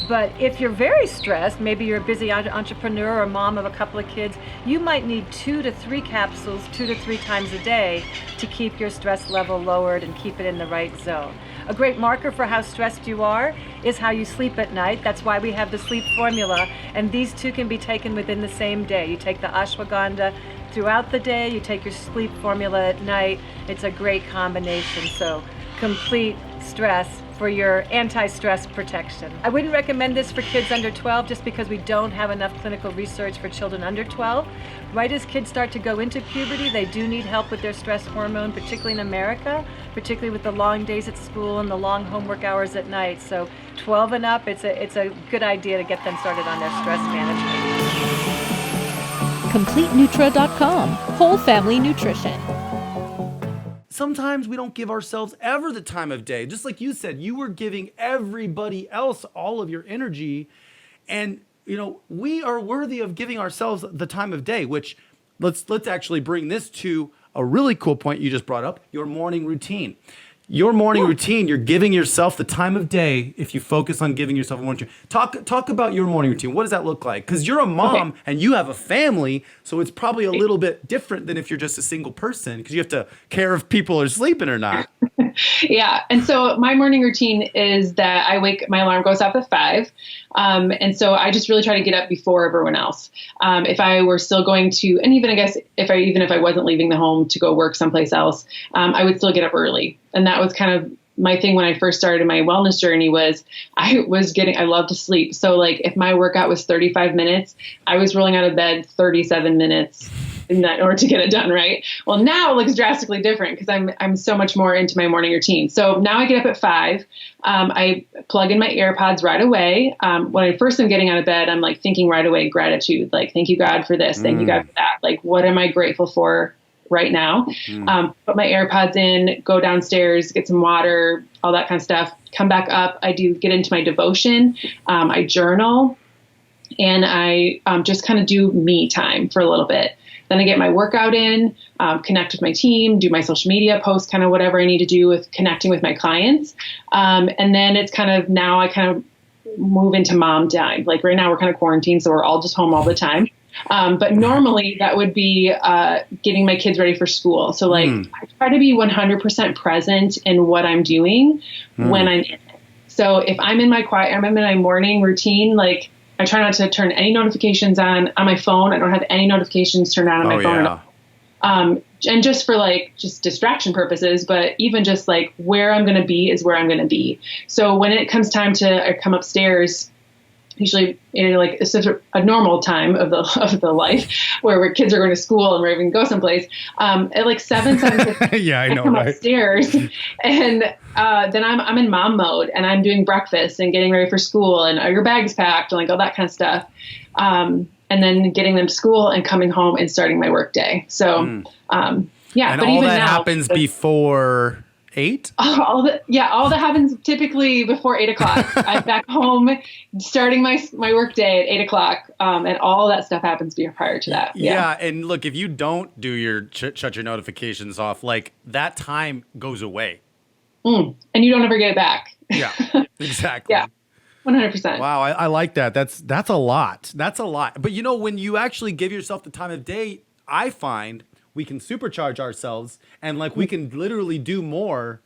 D: But if you're very stressed, maybe you're a busy entrepreneur or mom of a couple of kids, you might need 2 to 3 capsules 2 to 3 times a day to keep your stress level lowered and keep it in the right zone. A great marker for how stressed you are is how you sleep at night. That's why we have the sleep formula, and these two can be taken within the same day. You take the ashwagandha throughout the day, you take your sleep formula at night. It's a great combination. So complete stress for your anti-stress protection. I wouldn't recommend this for kids under 12 just because we don't have enough clinical research for children under 12. Right as kids start to go into puberty, they do need help with their stress hormone, particularly in America, particularly with the long days at school and the long homework hours at night. So 12 and up, it's a good idea to get them started on their stress management.
A: CompleteNutra.com, whole family nutrition.
B: Sometimes we don't give ourselves ever the time of day. Just like you said, you were giving everybody else all of your energy. And, we are worthy of giving ourselves the time of day, which let's actually bring this to a really cool point you just brought up, your morning routine. Your morning routine, you're giving yourself the time of day if you focus on giving yourself a morning routine. Talk about your morning routine. What does that look like? Because you're a mom and you have a family, so it's probably a little bit different than if you're just a single person, because you have to care if people are sleeping or not.
C: Yeah. And so my morning routine is that my alarm goes off at 5. And so I just really try to get up before everyone else. If I were still going to, and even I guess if I wasn't leaving the home to go work someplace else, I would still get up early. And that was kind of my thing when I first started my wellness journey was I love to sleep. So like if my workout was 35 minutes, I was rolling out of bed 37 minutes in order to get it done. Right. Well, now it looks drastically different because I'm so much more into my morning routine. So now I get up at 5. I plug in my AirPods right away. When I first am getting out of bed, I'm like thinking right away, gratitude, like, thank you God for this. Thank you God for that. Like, what am I grateful for right now? Put my AirPods in, go downstairs, get some water, all that kind of stuff. Come back up. I do get into my devotion. I journal, and I just kind of do me time for a little bit. Then I get my workout in, connect with my team, do my social media posts, kind of whatever I need to do with connecting with my clients. And then it's now I kind of move into mom time. Like right now we're kind of quarantined, so we're all just home all the time. But normally that would be getting my kids ready for school. So like I try to be 100% present in what I'm doing when I'm in it. So if I'm in my morning routine, like I try not to turn any notifications on my phone. I don't have any notifications turned on my phone at all. and just for like just distraction purposes, but even just like where I'm going to be is where I'm going to be. So when it comes time to come upstairs, usually in like a normal time of the life where kids are going to school and we're even go someplace, at like 7:50,
B: yeah, I know,
C: come
B: right?
C: upstairs, and then I'm in mom mode, and I'm doing breakfast and getting ready for school, and are your bags packed and like all that kind of stuff, and then getting them to school and coming home and starting my work day. So yeah,
B: and
C: but
B: all
C: even
B: that
C: now,
B: happens before 8?
C: all that happens typically before 8 o'clock. I'm back home starting my work day at 8 o'clock. And all that stuff happens prior to that.
B: Yeah. And look, if you don't do your shut your notifications off, like that time goes away.
C: And you don't ever get it back.
B: Yeah, exactly.
C: Yeah. 100%.
B: Wow. I like that. That's a lot. That's a lot. But when you actually give yourself the time of day, I find we can supercharge ourselves and like we can literally do more,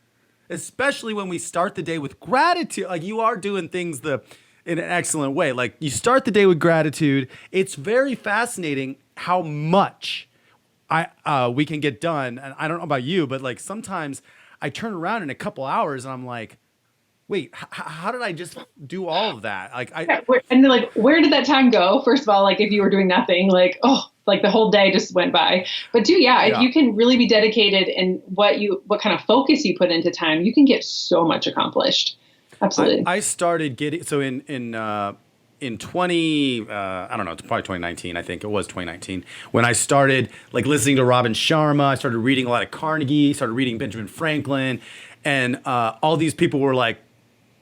B: especially when we start the day with gratitude. Like you are doing things in an excellent way. Like you start the day with gratitude. It's very fascinating how much we can get done. And I don't know about you, but like sometimes I turn around in a couple hours and I'm like, wait, how did I just do all of that? Like
C: and then like, where did that time go? First of all, like if you were doing nothing, like, like the whole day just went by. But if you can really be dedicated in what kind of focus you put into time, you can get so much accomplished. Absolutely.
B: I started getting, so in 20, I don't know, it's probably 2019. I think it was 2019 when I started like listening to Robin Sharma. I started reading a lot of Carnegie, started reading Benjamin Franklin, and all these people were like,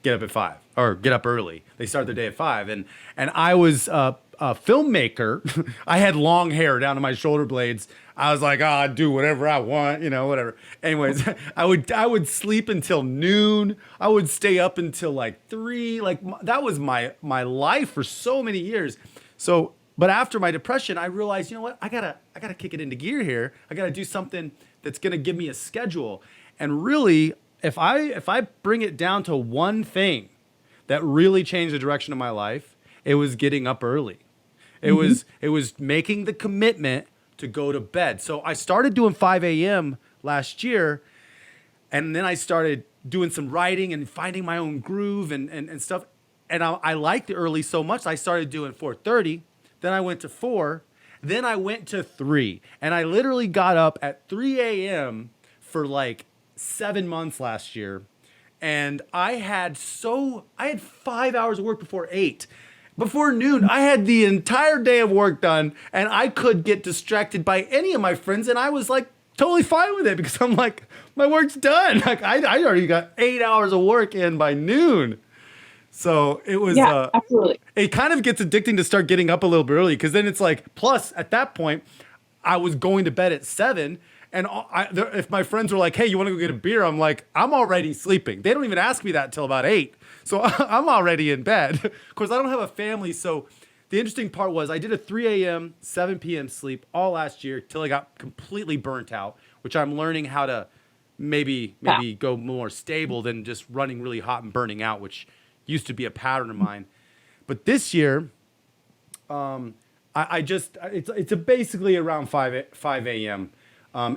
B: get up at 5 or get up early. They start their day at 5. And I was a filmmaker. I had long hair down to my shoulder blades. I was like, I'd do whatever I want, whatever. Anyways, I would sleep until noon. I would stay up until like 3. Like that was my life for so many years. So, but after my depression, I realized, you know what? I gotta kick it into gear here. I gotta do something that's gonna give me a schedule. And really, if I bring it down to one thing that really changed the direction of my life, it was getting up early. It was making the commitment to go to bed. So I started doing 5 a.m. last year, and then I started doing some writing and finding my own groove and stuff. And I liked the early so much, I started doing 4:30. Then I went to 4. Then I went to 3. And I literally got up at 3 a.m. for like 7 months last year, and I had 5 hours of work before 8. Before noon, I had the entire day of work done, and I could get distracted by any of my friends, and I was like totally fine with it because I'm like, my work's done. Like I already got 8 hours of work in by noon. So it was,
C: absolutely.
B: It kind of gets addicting to start getting up a little bit early because then it's like, plus at that point, I was going to bed at 7. And if my friends were like, hey, you want to go get a beer? I'm like, I'm already sleeping. They don't even ask me that until about 8. So I'm already in bed. Of course, I don't have a family. So the interesting part was I did a 3 a.m., 7 p.m. sleep all last year till I got completely burnt out, which I'm learning how to maybe go more stable than just running really hot and burning out, which used to be a pattern of mine. But this year, it's basically around 5 a.m.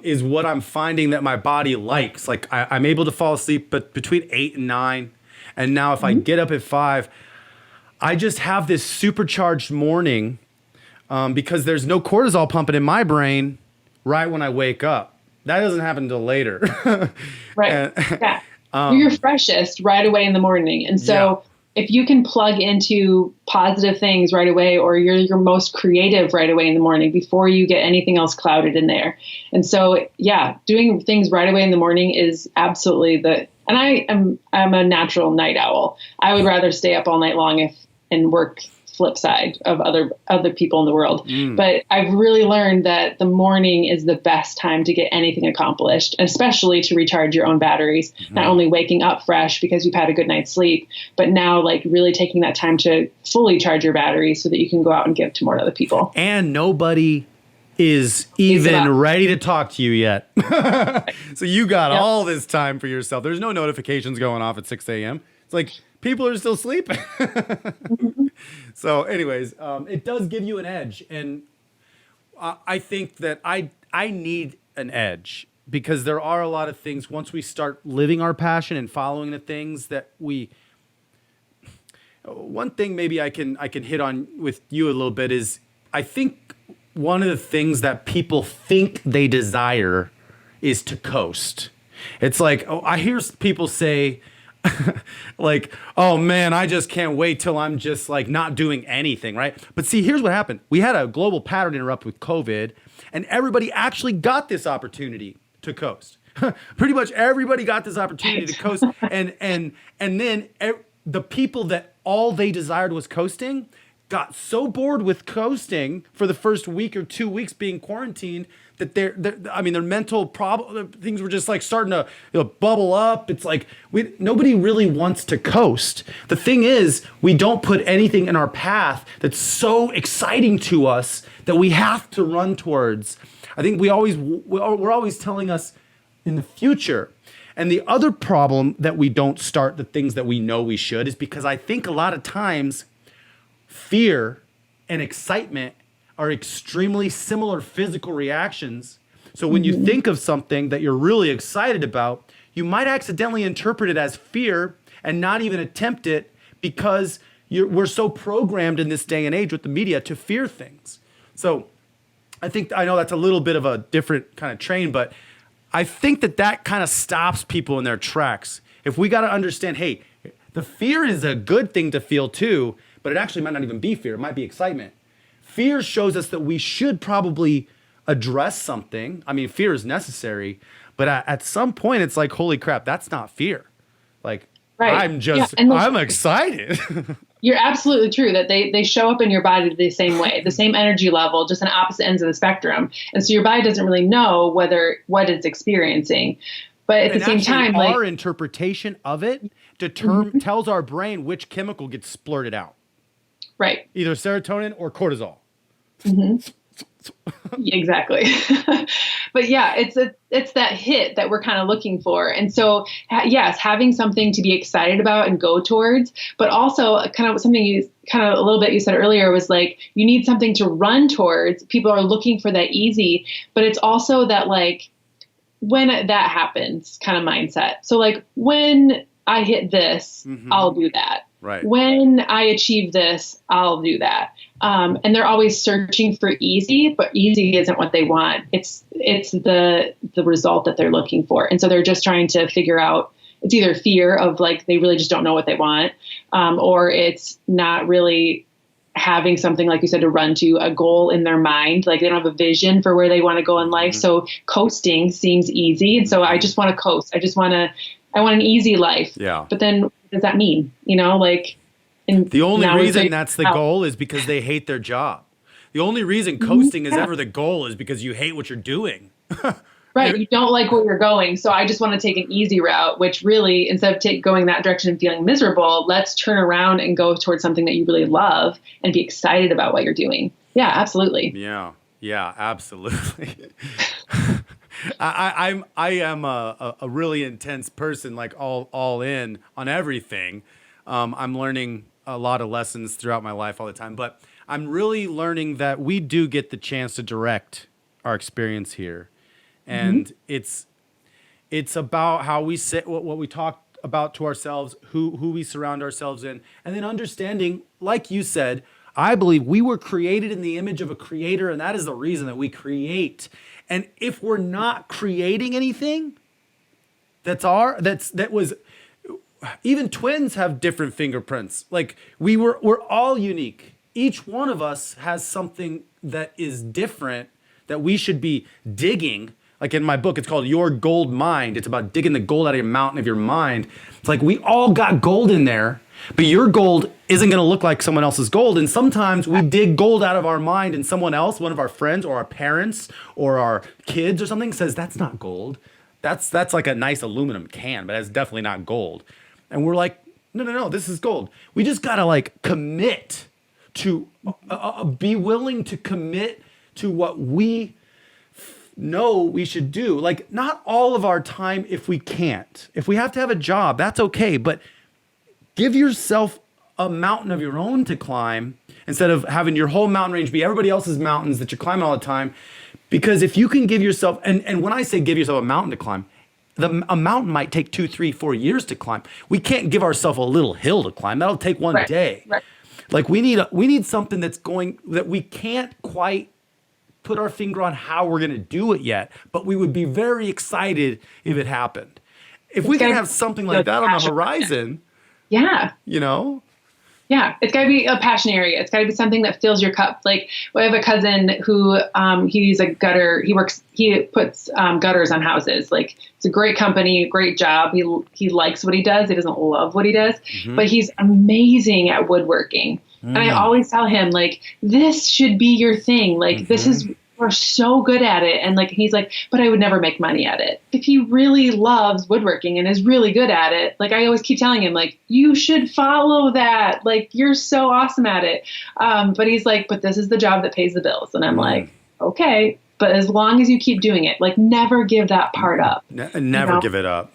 B: Is what I'm finding that my body likes. Like I'm able to fall asleep, but between 8 and 9. And now if I get up at 5, I just have this supercharged morning because there's no cortisol pumping in my brain right when I wake up. That doesn't happen until later.
C: Right. You're freshest right away in the morning. And so if you can plug into positive things right away, or you're your most creative right away in the morning before you get anything else clouded in there. And so, doing things right away in the morning is absolutely I'm a natural night owl. I would rather stay up all night long and work flip side of other people in the world. But I've really learned that the morning is the best time to get anything accomplished, especially to recharge your own batteries, not only waking up fresh because you've had a good night's sleep, but now like really taking that time to fully charge your batteries so that you can go out and give to more other people.
B: And nobody is even ready to talk to you yet. So you got all this time for yourself. There's no notifications going off at 6 a.m. It's like people are still sleeping. So anyways, it does give you an edge. And I think that I need an edge, because there are a lot of things once we start living our passion and following the things that we. One thing maybe I can hit on with you a little bit is I think one of the things that people think they desire is to coast. It's like, oh, I hear people say like, oh man, I just can't wait till I'm just like not doing anything, right? But see, here's what happened. We had a global pattern interrupt with COVID, and everybody actually got this opportunity to coast. Pretty much everybody got this opportunity to coast. And then the people that all they desired was coasting got so bored with coasting for the first week or 2 weeks being quarantined that their mental things were just like starting to bubble up. It's like nobody really wants to coast. The thing is, we don't put anything in our path that's so exciting to us that we have to run towards. I think we're always telling us in the future. And the other problem that we don't start the things that we know we should is because I think a lot of times fear and excitement are extremely similar physical reactions. So when you think of something that you're really excited about, you might accidentally interpret it as fear and not even attempt it because we're so programmed in this day and age with the media to fear things. So I know that's a little bit of a different kind of train, but I think that kind of stops people in their tracks. If we got to understand, hey, the fear is a good thing to feel too, but it actually might not even be fear. It might be excitement. Fear shows us that we should probably address something. I mean, fear is necessary, but at some point it's like, holy crap, that's not fear. Like, right. I'm excited.
C: You're absolutely true that they show up in your body the same way, the same energy level, just on opposite ends of the spectrum. And so your body doesn't really know what it's experiencing. But at the same time,
B: our interpretation of it tells our brain which chemical gets splurted out.
C: Right.
B: Either serotonin or cortisol.
C: Exactly. But yeah, it's that hit that we're kind of looking for. And so, yes, having something to be excited about and go towards, but also kind of something a little bit you said earlier was like, you need something to run towards. People are looking for that easy, but it's also that like, when that happens kind of mindset. So like when I hit this, I'll do that.
B: Right.
C: When I achieve this, I'll do that. And they're always searching for easy, but easy isn't what they want. It's the result that they're looking for. And so they're just trying to figure out, it's either fear of like, they really just don't know what they want, or it's not really having something, like you said, to run to, a goal in their mind. Like they don't have a vision for where they want to go in life. So coasting seems easy. And so I just want to coast. I want an easy life.
B: Yeah.
C: But then what does that mean?
B: The only reason that's the goal is because they hate their job. The only reason coasting is ever the goal is because you hate what you're doing.
C: Right. You don't like where you're going. So I just want to take an easy route, which really, instead of going that direction and feeling miserable, let's turn around and go towards something that you really love and be excited about what you're doing. Yeah, absolutely.
B: Yeah, absolutely. I am a really intense person, like all in on everything. I'm learning a lot of lessons throughout my life all the time, but I'm really learning that we do get the chance to direct our experience here. And it's about how we sit, what we talk about to ourselves, who we surround ourselves in, and then understanding, like you said, I believe we were created in the image of a creator, and that is the reason that we create. And if we're not creating anything, even twins have different fingerprints. Like we're all unique. Each one of us has something that is different that we should be digging. Like in my book, it's called Your Gold Mind. It's about digging the gold out of your mountain of your mind. It's like we all got gold in there, but your gold isn't going to look like someone else's gold. And sometimes we dig gold out of our mind and someone else, one of our friends or our parents or our kids or something, says, that's not gold. That's like a nice aluminum can, but that's definitely not gold. And we're like, no, this is gold. We just got to like commit to, be willing to commit to what we know we should do. Like not all of our time if we can't. If we have to have a job, that's okay. But give yourself a mountain of your own to climb instead of having your whole mountain range be everybody else's mountains that you're climbing all the time. Because if you can give yourself, and when I say give yourself a mountain to climb, a mountain might take 2, 3, 4 years to climb. We can't give ourselves a little hill to climb. That'll take one day.
C: Right.
B: Like we need something that we can't quite put our finger on how we're going to do it yet, but we would be very excited if it happened. If we can have something like that on the horizon,
C: yeah,
B: Yeah,
C: it's got to be a passion area. It's got to be something that fills your cup. Like, I have a cousin who he's a gutter. He puts gutters on houses. Like, it's a great company, great job. He likes what he does. He doesn't love what he does, but he's amazing at woodworking. And I always tell him, like, this should be your thing. Like, we're so good at it. And like, he's like, but I would never make money at it. If he really loves woodworking and is really good at it, like I always keep telling him, like, you should follow that. Like, you're so awesome at it. But he's like, but this is the job that pays the bills. And I'm like, okay, but as long as you keep doing it, like never give that part up.
B: Never give it up.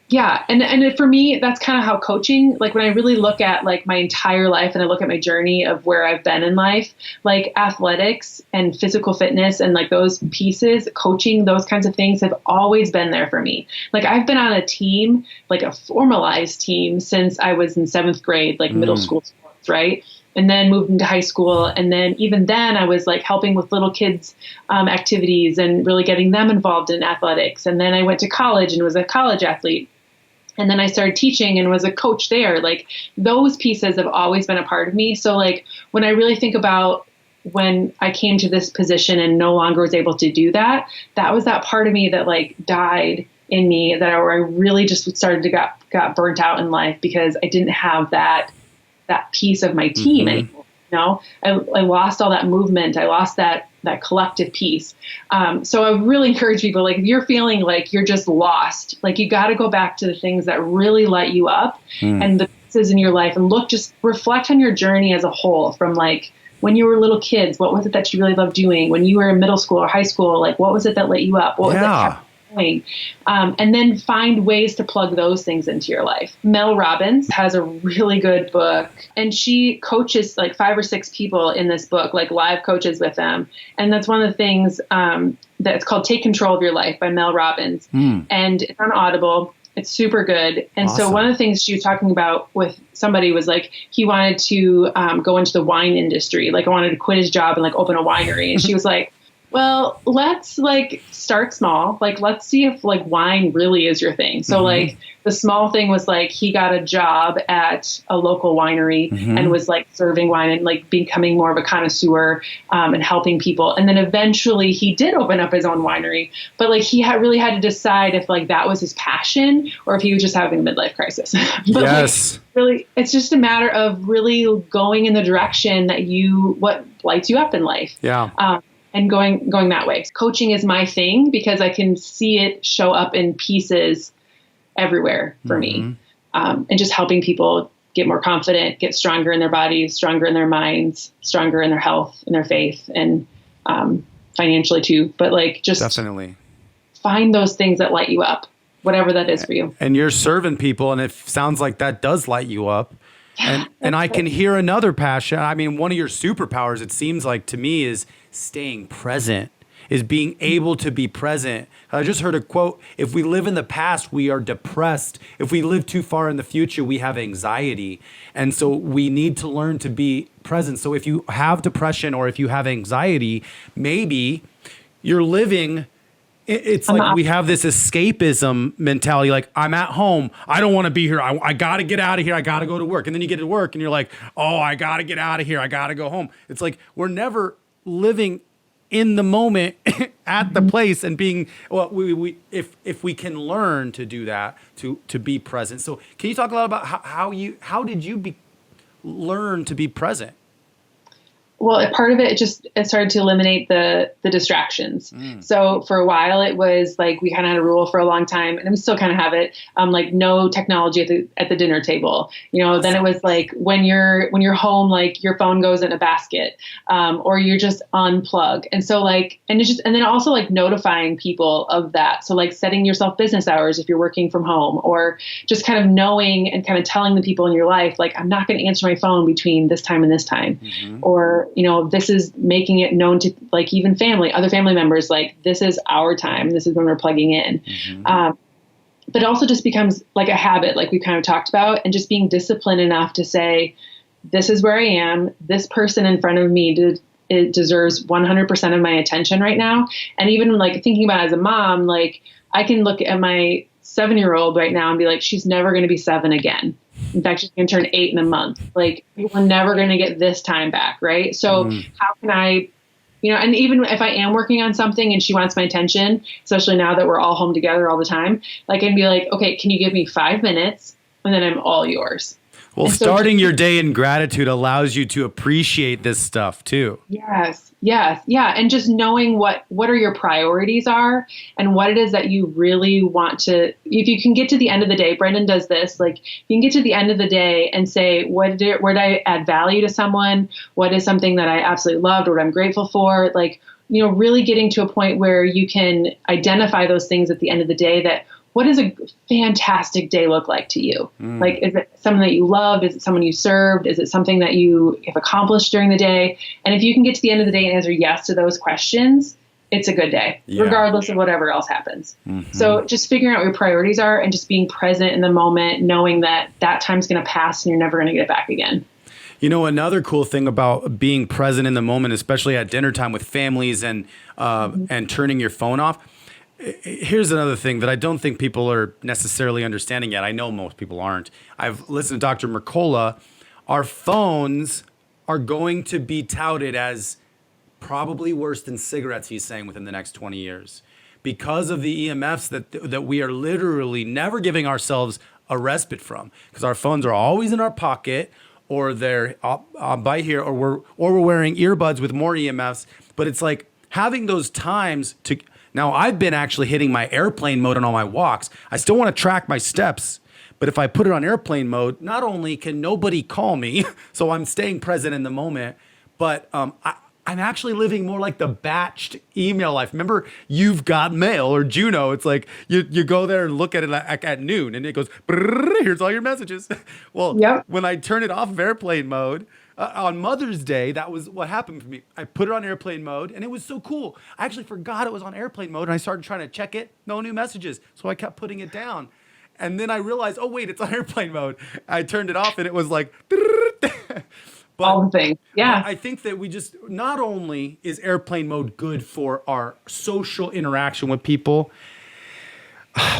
C: Yeah. And for me, that's kind of how coaching, like when I really look at like my entire life and I look at my journey of where I've been in life, like athletics and physical fitness and like those pieces, coaching, those kinds of things have always been there for me. Like I've been on a team, like a formalized team since I was in 7th grade, like middle school sports, right? And then moved into high school. And then even then I was like helping with little kids activities and really getting them involved in athletics. And then I went to college and was a college athlete. And then I started teaching and was a coach there. Like those pieces have always been a part of me. So like when I really think about when I came to this position and no longer was able to do that, that was that part of me that like died in me, that I really just started to got burnt out in life because I didn't have that piece of my team anymore. You know, I lost all that movement. I lost that collective piece. So I really encourage people, like if you're feeling like you're just lost, like you got to go back to the things that really light you up and the pieces in your life and just reflect on your journey as a whole from like when you were little kids, what was it that you really loved doing? When you were in middle school or high school, like what was it that lit you up? What was it that kept going? And then find ways to plug those things into your life. Mel Robbins has a really good book and she coaches like 5 or 6 people in this book, like live coaches with them. And that's one of the things that's called Take Control of Your Life by Mel Robbins. And it's on Audible. It's super good. And so one of the things she was talking about with somebody was like, he wanted to go into the wine industry. Like I wanted to quit his job and like open a winery. And she was like, well, let's like start small. Like, let's see if like wine really is your thing. So like the small thing was like, he got a job at a local winery and was like serving wine and like becoming more of a connoisseur and helping people. And then eventually he did open up his own winery, but like he really had to decide if like that was his passion or if he was just having a midlife crisis. But
B: yes.
C: Like, really, it's just a matter of really going in the direction that what lights you up in life.
B: Yeah.
C: And going that way. Coaching is my thing because I can see it show up in pieces everywhere for me. And just helping people get more confident, get stronger in their bodies, stronger in their minds, stronger in their health and their faith and financially too. But like just definitely find those things that light you up, whatever that is for you.
B: And you're serving people and it sounds like that does light you up. And I can hear another passion. I mean, one of your superpowers, it seems like to me, is staying present, is being able to be present. I just heard a quote, if we live in the past, we are depressed. If we live too far in the future, we have anxiety. And so we need to learn to be present. So if you have depression or if you have anxiety, maybe you're living... It's like we have this escapism mentality. Like, I'm at home. I don't want to be here. I got to get out of here. I got to go to work. And then you get to work and you're like, oh, I got to get out of here. I got to go home. It's like we're never living in the moment at the place and being, well, if we can learn to do that, to be present. So can you talk a lot about how did you learn to be present?
C: Well, part of it started to eliminate the distractions. So for a while, it was like we kind of had a rule for a long time, and we still kind of have it. Like no technology at the dinner table. You know, then it was like when you're home, like your phone goes in a basket, or you're just unplug. And so like, and then also like notifying people of that. So like setting yourself business hours if you're working from home, or just kind of knowing and kind of telling the people in your life, like I'm not going to answer my phone between this time and this time, or this is making it known to like even other family members, like this is our time. This is when we're plugging in. Mm-hmm. But it also just becomes like a habit, like we kind of talked about, and just being disciplined enough to say, this is where I am. This person in front of me it deserves 100% of my attention right now. And even like thinking about it as a mom, like I can look at my 7-year-old right now and be like, she's never going to be 7 again. In fact, she's going to turn 8 in a month. Like we're never going to get this time back. Right. So how can I, and even if I am working on something and she wants my attention, especially now that we're all home together all the time, like I'd be like, okay, can you give me 5 minutes? And then I'm all yours.
B: Well, starting your day in gratitude allows you to appreciate this stuff too.
C: Yes. Yeah. And just knowing what are your priorities are and what it is that you really want to, if you can get to the end of the day, Brendan does this, like you can get to the end of the day and say, where did I add value to someone? What is something that I absolutely loved or what I'm grateful for? Like, really getting to a point where you can identify those things at the end of the day that, what does a fantastic day look like to you? Like, is it something that you loved? Is it someone you served? Is it something that you have accomplished during the day? And if you can get to the end of the day and answer yes to those questions, it's a good day, regardless of whatever else happens. Mm-hmm. So just figuring out what your priorities are and just being present in the moment, knowing that time's going to pass and you're never going to get it back again.
B: Another cool thing about being present in the moment, especially at dinner time with families and turning your phone off. Here's another thing that I don't think people are necessarily understanding yet. I know most people aren't. I've listened to Dr. Mercola. Our phones are going to be touted as probably worse than cigarettes, he's saying, within the next 20 years. Because of the EMFs that we are literally never giving ourselves a respite from. Because our phones are always in our pocket, or they're by here, or we're wearing earbuds with more EMFs. But it's like having those times to... Now, I've been actually hitting my airplane mode on all my walks. I still want to track my steps, but if I put it on airplane mode, not only can nobody call me, so I'm staying present in the moment, but I'm actually living more like the batched email life. Remember, You've Got Mail or Juno? It's like you go there and look at it at noon, and it goes, here's all your messages. Well, When I turn it off of airplane mode, on Mother's Day, that was what happened for me. I put it on airplane mode, and it was so cool. I actually forgot it was on airplane mode, and I started trying to check it. No new messages. So I kept putting it down. And then I realized, oh, wait, it's on airplane mode. I turned it off, and it was like... But
C: all the things. Yeah.
B: I think that we just... Not only is airplane mode good for our social interaction with people,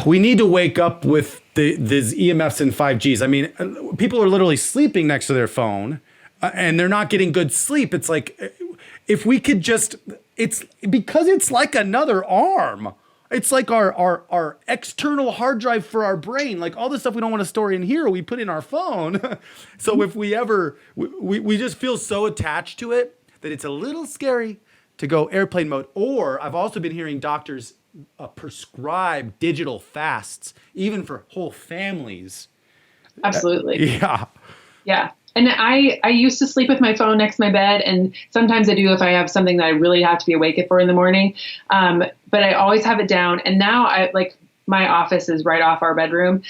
B: we need to wake up with these EMFs and 5Gs. I mean, people are literally sleeping next to their phone, and they're not getting good sleep. It's like, if we could just, it's because it's like another arm. It's like our external hard drive for our brain. Like all the stuff we don't want to store in here, we put in our phone. So if we ever, we just feel so attached to it that it's a little scary to go airplane mode. Or I've also been hearing doctors prescribe digital fasts, even for whole families.
C: Absolutely.
B: Yeah.
C: Yeah. And I used to sleep with my phone next to my bed, and sometimes I do if I have something that I really have to be awake for in the morning. But I always have it down. And now my office is right off our bedroom.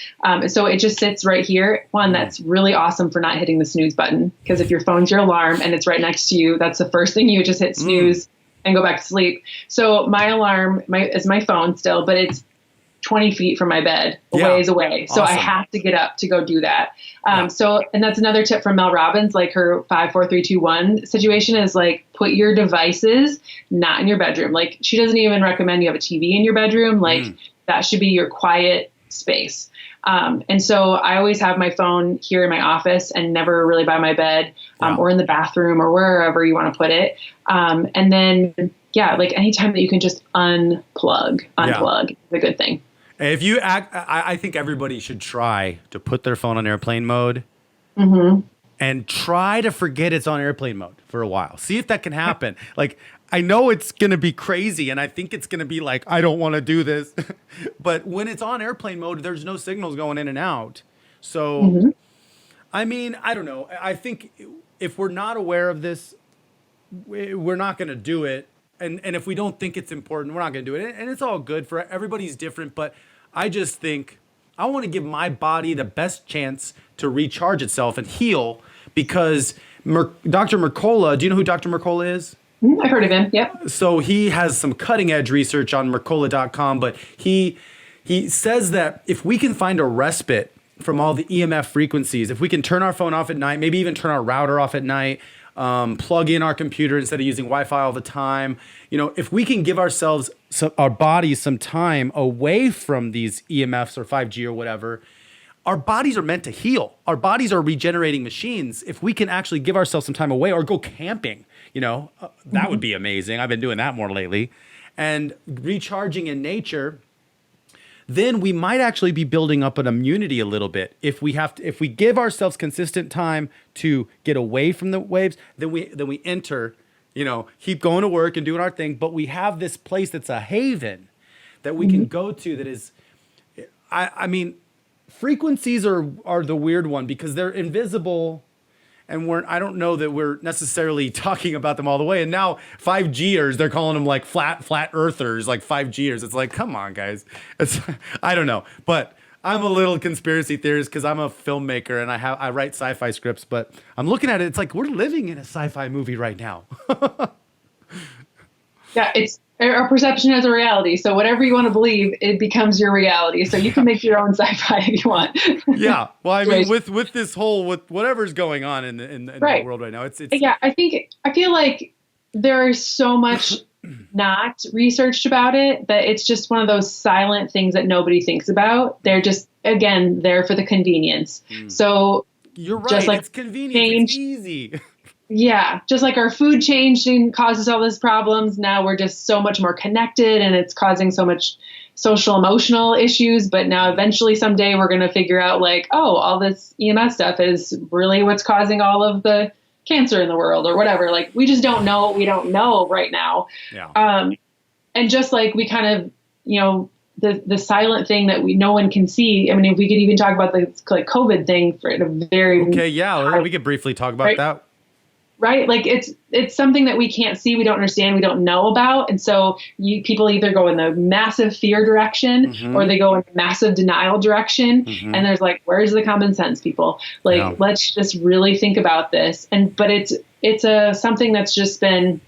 C: So it just sits right here. One, that's really awesome for not hitting the snooze button, because if your phone's your alarm and it's right next to you, that's the first thing you just hit snooze and go back to sleep. So my alarm is my phone still, but it's 20 feet from my bed, ways away. So I have to get up to go do that. So, and that's another tip from Mel Robbins, like her 5, 4, 3, 2, 1 situation is like, put your devices not in your bedroom. Like she doesn't even recommend you have a TV in your bedroom. Like that should be your quiet space. And so I always have my phone here in my office and never really by my bed, or in the bathroom or wherever you want to put it. And then, like anytime that you can just unplug is a good thing.
B: If you I think everybody should try to put their phone on airplane mode and try to forget it's on airplane mode for a while. See if that can happen. Like, I know it's going to be crazy, and I think it's going to be like, I don't want to do this. But when it's on airplane mode, there's no signals going in and out. So, I mean, I don't know. I think if we're not aware of this, we're not going to do it. And if we don't think it's important, we're not going to do it. And it's all good. For everybody's different. But I just think I want to give my body the best chance to recharge itself and heal because Dr. Mercola, do you know who Dr. Mercola is?
C: I've heard of him. Yep.
B: So he has some cutting edge research on Mercola.com, but he says that if we can find a respite from all the EMF frequencies, if we can turn our phone off at night, maybe even turn our router off at night, plug in our computer instead of using Wi-Fi all the time, if we can give ourselves, our bodies some time away from these EMFs or 5G or whatever, our bodies are meant to heal. Our bodies are regenerating machines. If we can actually give ourselves some time away or go camping, that would be amazing. I've been doing that more lately. And recharging in nature, then we might actually be building up an immunity a little bit. If we give ourselves consistent time to get away from the waves, then we enter, keep going to work and doing our thing. But we have this place that's a haven that we can go to that is, I mean, frequencies are the weird one because they're invisible. And I don't know that we're necessarily talking about them all the way. And now 5Gers, they're calling them like flat earthers, like 5Gers. It's like, come on, guys. I don't know. But I'm a little conspiracy theorist because I'm a filmmaker and I write sci-fi scripts. But I'm looking at it. It's like we're living in a sci-fi movie right now.
C: Yeah, it's our perception as a reality. So whatever you want to believe, it becomes your reality. So you can make your own sci-fi if you want.
B: Yeah. Well, I mean, with this whole, with whatever's going on in the world right now, it's
C: yeah. I feel like there is so much not researched about it that it's just one of those silent things that nobody thinks about. They're just, again, there for the convenience. So
B: you're right.
C: Just like
B: it's convenient. It's easy.
C: Yeah, just like our food changed and causes all these problems. Now we're just so much more connected and it's causing so much social emotional issues. But now eventually someday we're going to figure out like, oh, all this EMS stuff is really what's causing all of the cancer in the world or whatever. Like we just don't know what we don't know right now.
B: Yeah.
C: And just like we kind of, the silent thing that no one can see. I mean, if we could even talk about the like COVID thing for a very
B: we could briefly talk about that.
C: Right? Like it's something that we can't see, we don't understand, we don't know about. And so people either go in the massive fear direction or they go in the massive denial direction. And there's like, where's the common sense, people? Like, let's just really think about this. But it's something that's just been,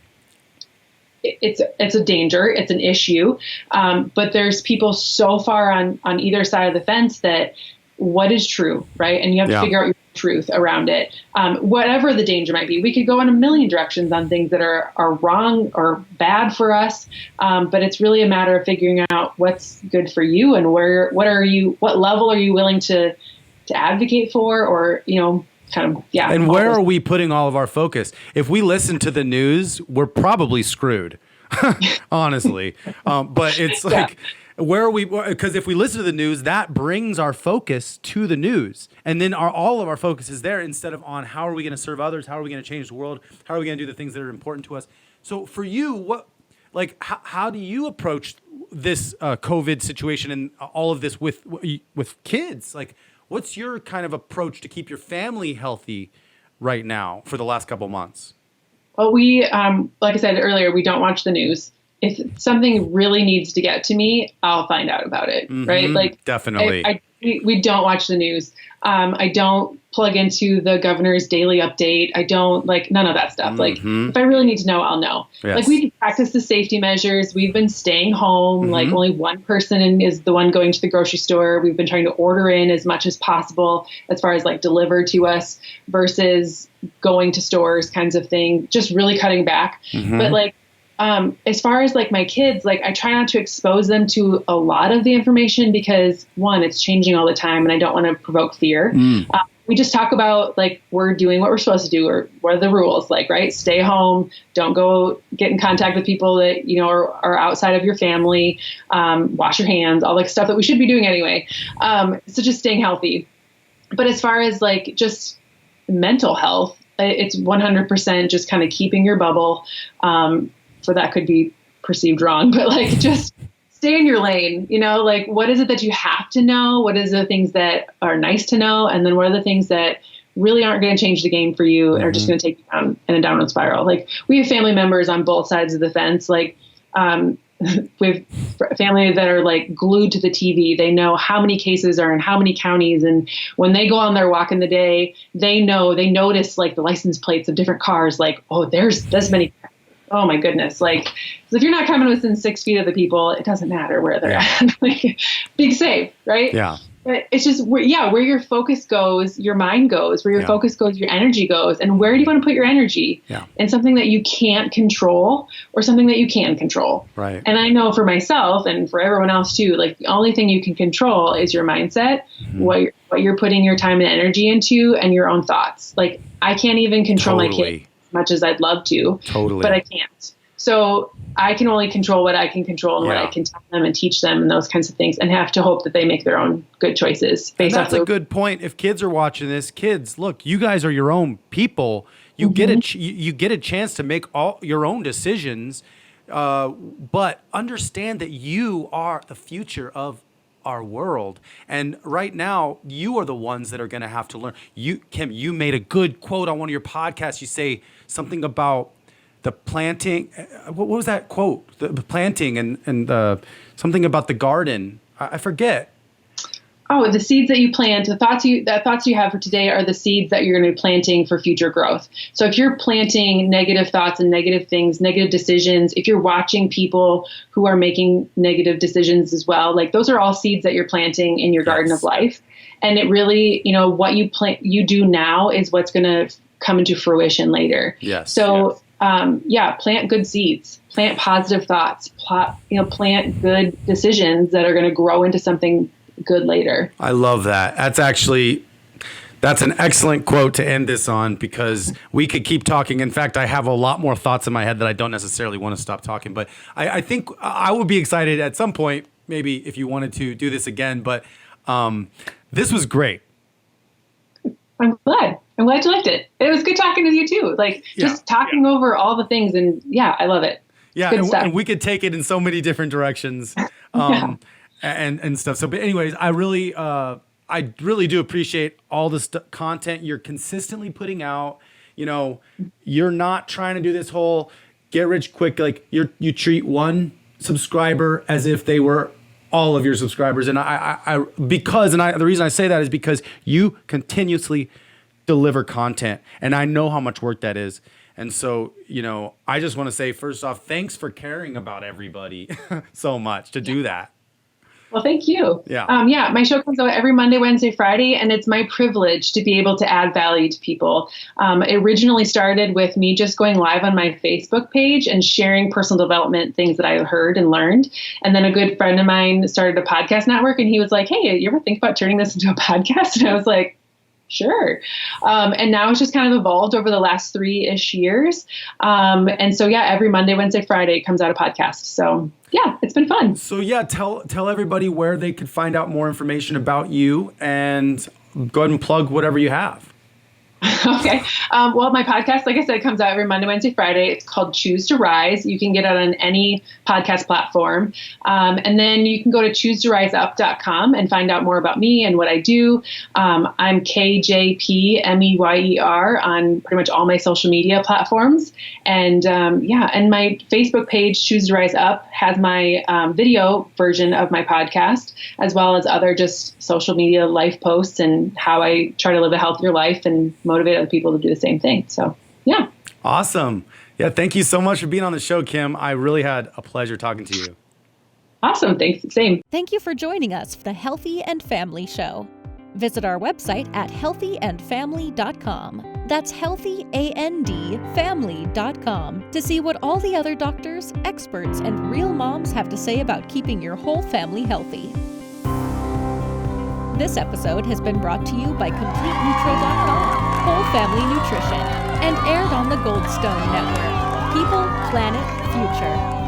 C: it's a danger. It's an issue. But there's people so far on either side of the fence that what is true, right? And you have to figure out your truth around it. Whatever the danger might be, we could go in a million directions on things that are wrong or bad for us. But it's really a matter of figuring out what's good for you and what level are you willing to advocate for, or,
B: And where are we putting all of our focus? If we listen to the news, we're probably screwed, honestly. But it's like, where are we? Because if we listen to the news, that brings our focus to the news. And then all of our focus is there instead of on how are we going to serve others? How are we going to change the world? How are we going to do the things that are important to us? So for you, how do you approach this COVID situation and all of this with kids? Like, what's your kind of approach to keep your family healthy right now for the last couple months?
C: Well, we, like I said earlier, we don't watch the news. If something really needs to get to me, I'll find out about it, right? Like
B: definitely.
C: We don't watch the news. I don't plug into the governor's daily update. I don't none of that stuff. Like if I really need to know, I'll know.
B: Yes.
C: Like we practice the safety measures. We've been staying home. Like only one person is the one going to the grocery store. We've been trying to order in as much as possible as far as delivered to us versus going to stores kinds of thing, just really cutting back. But as far as my kids, I try not to expose them to a lot of the information because one, it's changing all the time and I don't want to provoke fear. We just talk about we're doing what we're supposed to do, or what are the rules, right? Stay home. Don't go get in contact with people that, are outside of your family. Wash your hands, all stuff that we should be doing anyway. So just staying healthy. But as far as just mental health, it's 100% just kind of keeping your bubble. So that could be perceived wrong, but just stay in your lane, what is it that you have to know? What is the things that are nice to know? And then what are the things that really aren't going to change the game for you and are just going to take you down in a downward spiral? We have family members on both sides of the fence. with family that are like glued to the TV. They know how many cases are in how many counties. And when they go on their walk in the day, they notice like the license plates of different cars. Like, oh, there's this many. Oh my goodness. Like, if you're not coming within 6 feet of the people, it doesn't matter where they're at. Like, be safe, right?
B: Yeah.
C: But it's just where your focus goes, your mind goes, where your focus goes, your energy goes. And where do you want to put your energy?
B: Yeah.
C: In something that you can't control or something that you can control.
B: Right.
C: And I know for myself and for everyone else too, like the only thing you can control is your mindset, what you're putting your time and energy into, and your own thoughts. Like, I can't even control my kids as much as I'd love to, but I can't. So I can only control what I can control and what I can tell them and teach them and those kinds of things, and have to hope that they make their own good choices based off.
B: That's a good point. If kids are watching this, kids, look, you guys are your own people. You get a chance to make all your own decisions, but understand that you are the future of our world. And right now, you are the ones that are going to have to learn. Kim, you made a good quote on one of your podcasts. You say something about the planting. What was that quote? The planting and something about the garden. I forget.
C: Oh, the seeds that you plant, the thoughts you have for today are the seeds that you're going to be planting for future growth. So if you're planting negative thoughts and negative things, negative decisions, if you're watching people who are making negative decisions as well, like those are all seeds that you're planting in your garden of life. And it really, what you do now is what's going to come into fruition later.
B: Yes.
C: So plant good seeds, plant positive thoughts, plant good decisions that are going to grow into something good later.
B: I love that. That's an excellent quote to end this on, because we could keep talking. In fact, I have a lot more thoughts in my head that I don't necessarily want to stop talking, but I think I would be excited at some point, maybe if you wanted to do this again, but this was great.
C: I'm glad you liked it. It was good talking to you too. Like just talking over all the things, and I love it.
B: Yeah. And we could take it in so many different directions, and stuff. So, but anyways, I really do appreciate all the content you're consistently putting out. You're not trying to do this whole get rich quick. Like you treat one subscriber as if they were all of your subscribers. And the reason I say that is because you continuously deliver content, and I know how much work that is. And so, I just want to say, first off, thanks for caring about everybody so much to do that.
C: Well, thank you.
B: Yeah.
C: My show comes out every Monday, Wednesday, Friday, and it's my privilege to be able to add value to people. It originally started with me just going live on my Facebook page and sharing personal development things that I heard and learned. And then a good friend of mine started a podcast network, and he was like, "Hey, you ever think about turning this into a podcast?" And I was like, sure. And now it's just kind of evolved over the last 3-ish years. And so, every Monday, Wednesday, Friday comes out a podcast. So it's been fun.
B: So tell everybody where they could find out more information about you, and go ahead and plug whatever you have.
C: Okay. Well, my podcast, like I said, comes out every Monday, Wednesday, Friday. It's called Choose to Rise. You can get it on any podcast platform. And then you can go to choosetoriseup.com and find out more about me and what I do. I'm KJPMeyer on pretty much all my social media platforms. And and my Facebook page, Choose to Rise Up, has my video version of my podcast, as well as other just social media life posts and how I try to live a healthier life and motivate other people to do the same thing. So,
B: Awesome. Yeah. Thank you so much for being on the show, Kim. I really had a pleasure talking to you.
C: Awesome. Thanks. Same.
A: Thank you for joining us for the Healthy and Family Show. Visit our website at HealthyAndFamily.com. That's HealthyAndFamily.com to see what all the other doctors, experts, and real moms have to say about keeping your whole family healthy. This episode has been brought to you by CompleteNutro.com, Whole Family Nutrition, and aired on the Goldstone Network. People, Planet, Future.